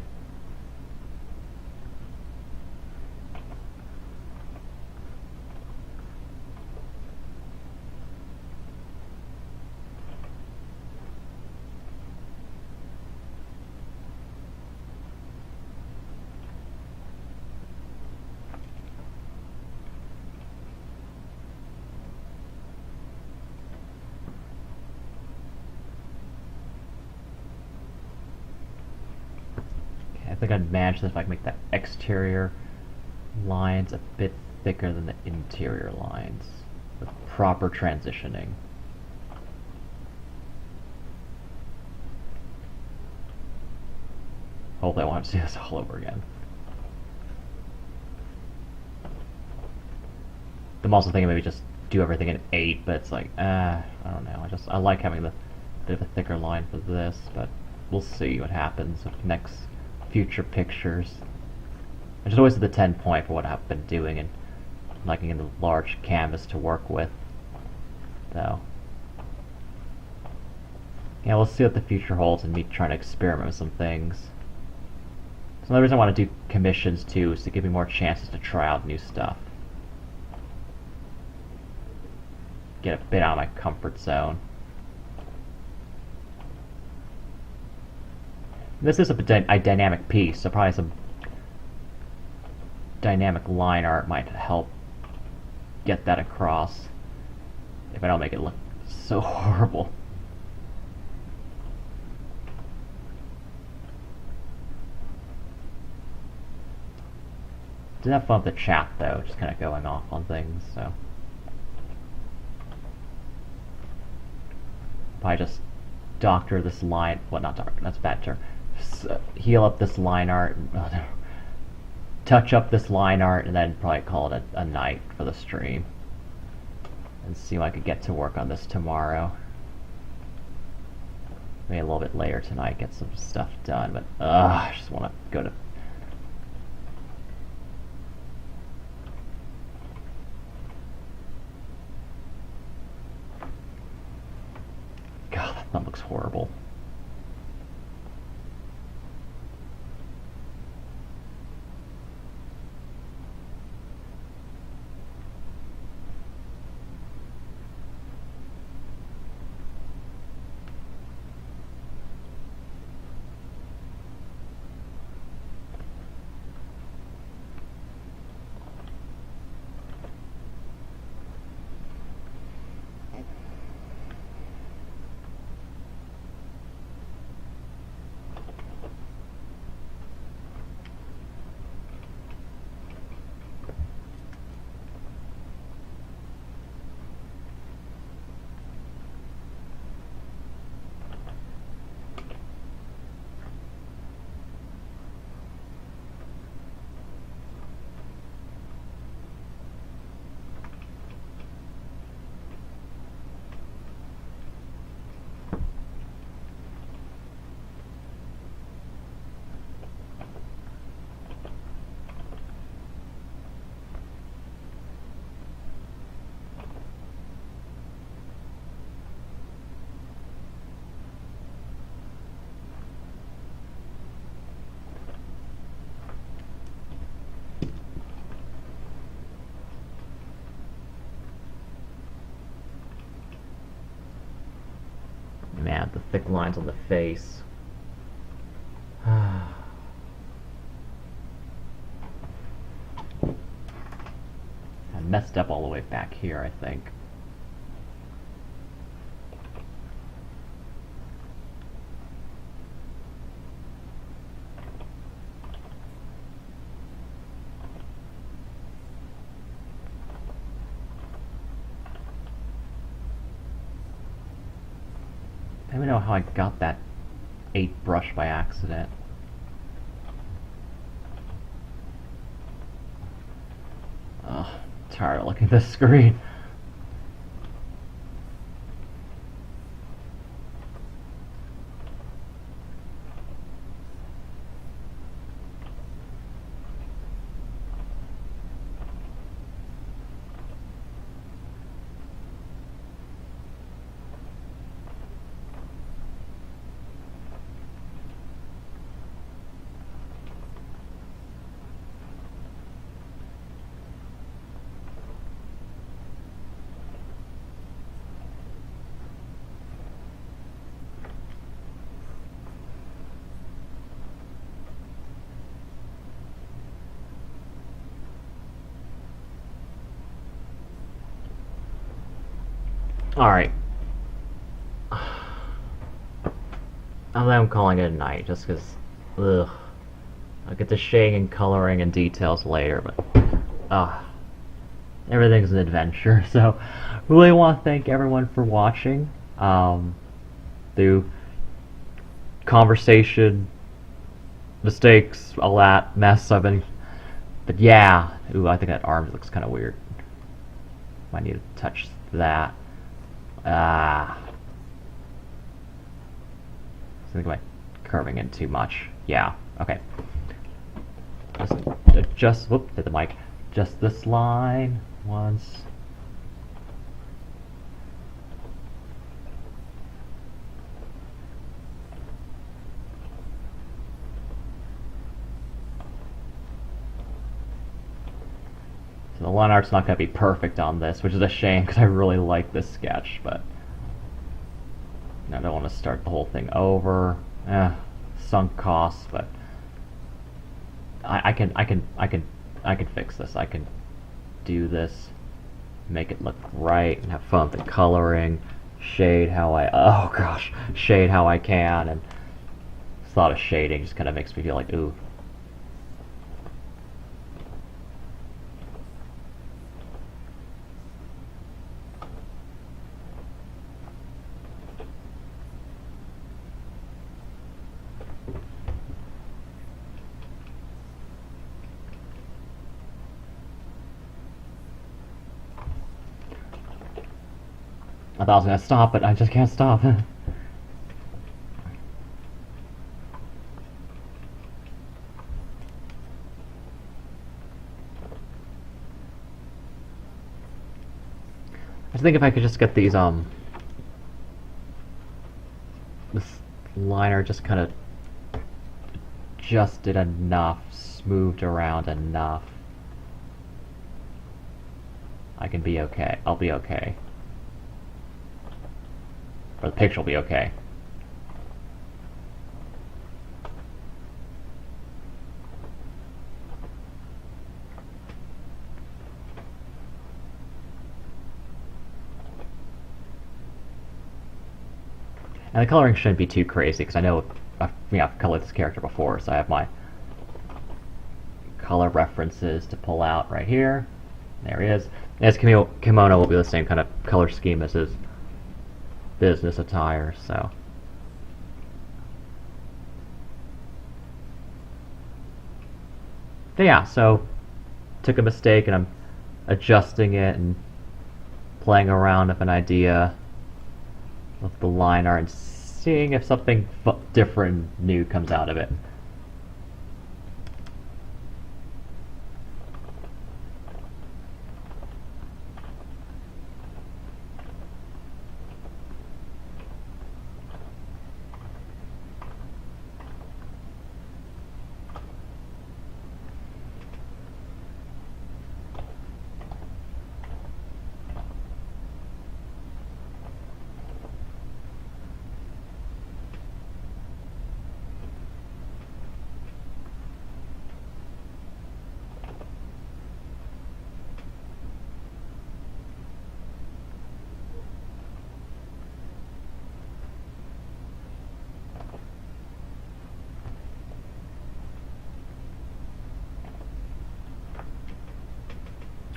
I think I'd manage this if I can make the exterior lines a bit thicker than the interior lines with proper transitioning. Hopefully I won't have to do this all over again. I'm also thinking maybe just do everything in 8, but it's like, I don't know. I like having the bit of a thicker line for this, but we'll see what happens with next future pictures. I just always did the 10 point for what I've been doing and liking the large canvas to work with. So yeah, we'll see what the future holds and me trying to experiment with some things. So another reason I want to do commissions too is to give me more chances to try out new stuff. Get a bit out of my comfort zone. This is a dynamic piece, so probably some dynamic line art might help get that across if I don't make it look so horrible. Didn't have fun with the chat though, just kind of going off on things, so. Probably just doctor this line, well not doctor, that's a bad term. Heal up this line art, touch up this line art, and then probably call it a night for the stream. And see if I could get to work on this tomorrow. Maybe a little bit later tonight, get some stuff done, but I just want to go to. God, that looks horrible. thick lines on the face. I messed up all the way back here, I think. I don't even know how I got that 8 brush by accident. Ugh, tired of looking at this screen. Alright. I'm calling it a night, just because, ugh. I'll get to shading and coloring and details later, but, everything's an adventure, so really want to thank everyone for watching. Through conversation, mistakes, all that mess I've been... But yeah, ooh, I think that arm looks kind of weird. Might need to touch that. I think I'm curving in too much. Yeah, okay. Just whoop, hit the mic. Just this line once. So the line art's not going to be perfect on this, which is a shame because I really like this sketch, but I don't want to start the whole thing over. Sunk costs, but I can fix this. I can do this, make it look right, and have fun with the coloring, shade how shade how I can, and the thought of shading just kind of makes me feel like, ooh. I thought I was going to stop, but I just can't stop. I think if I could just get these, this liner just kind of adjusted enough, smoothed around enough, I can be okay. I'll be okay. Or the picture will be okay. And the coloring shouldn't be too crazy because I know I've colored this character before, so I have my color references to pull out right here. There he is. And his kimono will be the same kind of color scheme as his business attire, so. But yeah, so took a mistake and I'm adjusting it and playing around with an idea of the line art and seeing if something different, new comes out of it.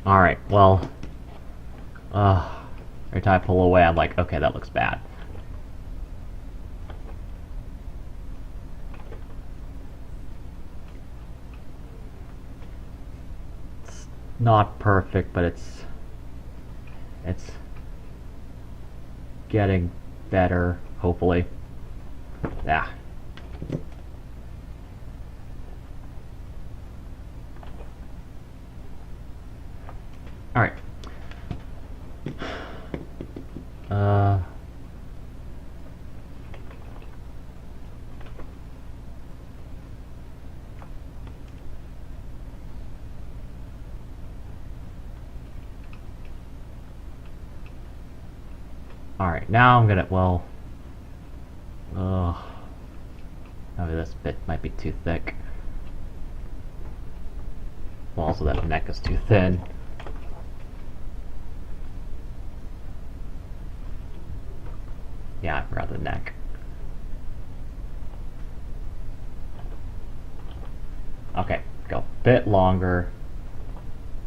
Alright, well, every time I pull away, I'm like, okay, that looks bad. It's not perfect, but it's getting better, hopefully. Yeah. Alright. Alright, now I'm gonna, well... maybe this bit might be too thick. Well, also that neck is too thin. Yeah, I forgot the neck. Okay, go a bit longer.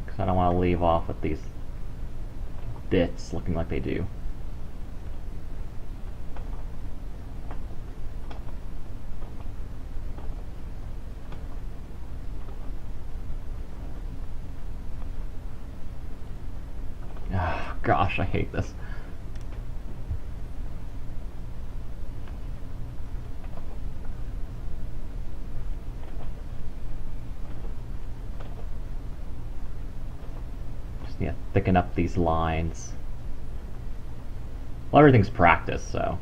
Because I don't want to leave off with these bits looking like they do. Oh, gosh, I hate this. Just need to thicken up these lines. Well, everything's practice, so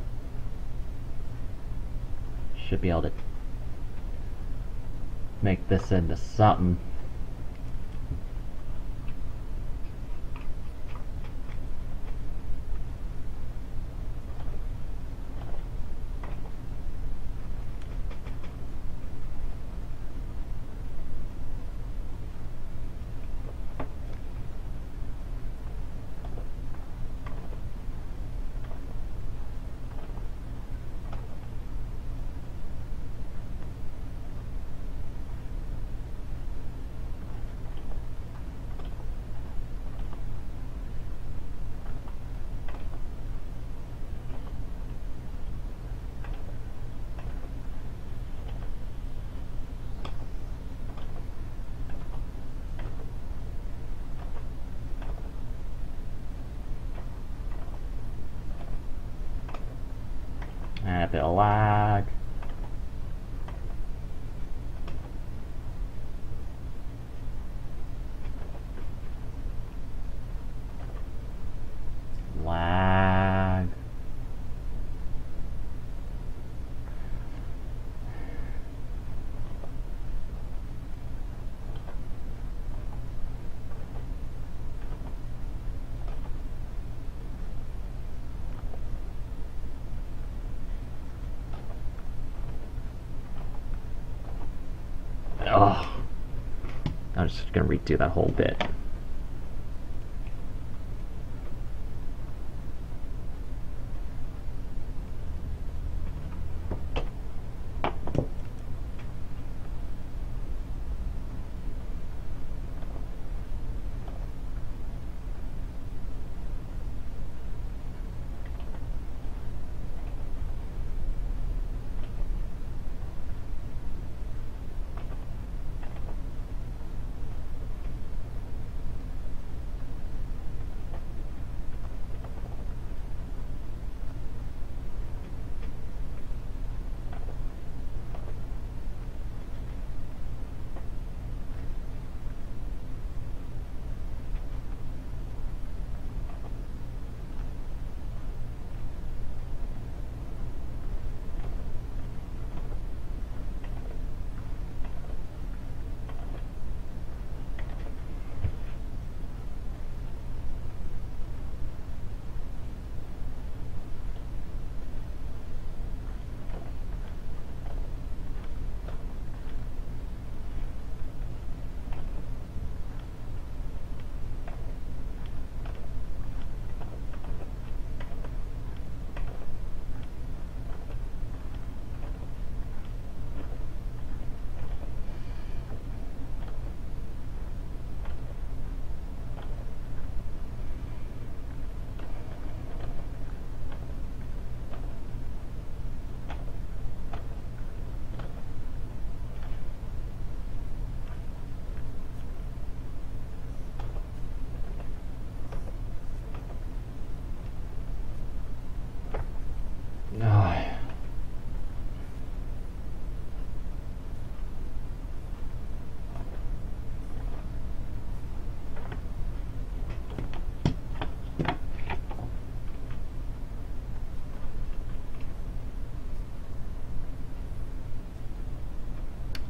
should be able to make this into something. And a bit of lag. Lag. Oh, I'm just gonna redo that whole bit.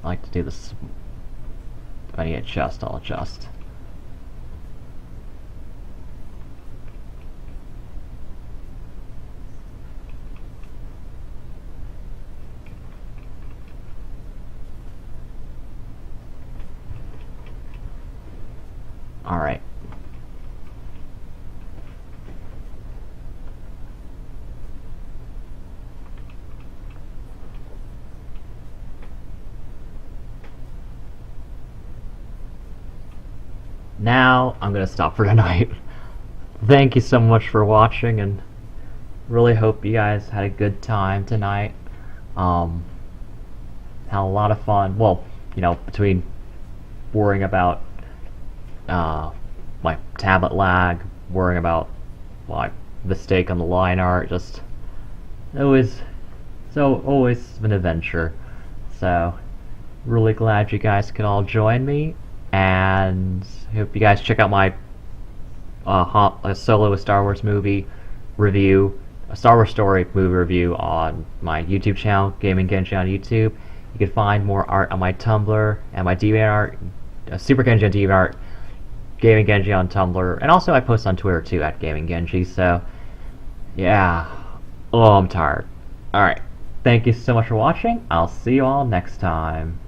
I like to do this. If I need to adjust, I'll adjust. Alright. Now, I'm gonna stop for tonight. Thank you so much for watching, and really hope you guys had a good time tonight. Had a lot of fun. Well, between worrying about my tablet lag, worrying about my mistake on the line art, just always an adventure. So really glad you guys could all join me, and hope you guys check out my solo Star Wars movie review, a Star Wars story movie review on my YouTube channel, Gaming Genji on YouTube. You can find more art on my Tumblr and my DeviantArt, Super Genji on DeviantArt, Gaming Genji on Tumblr, and also I post on Twitter too at Gaming Genji. So yeah, I'm tired. All right, thank you so much for watching. I'll see you all next time.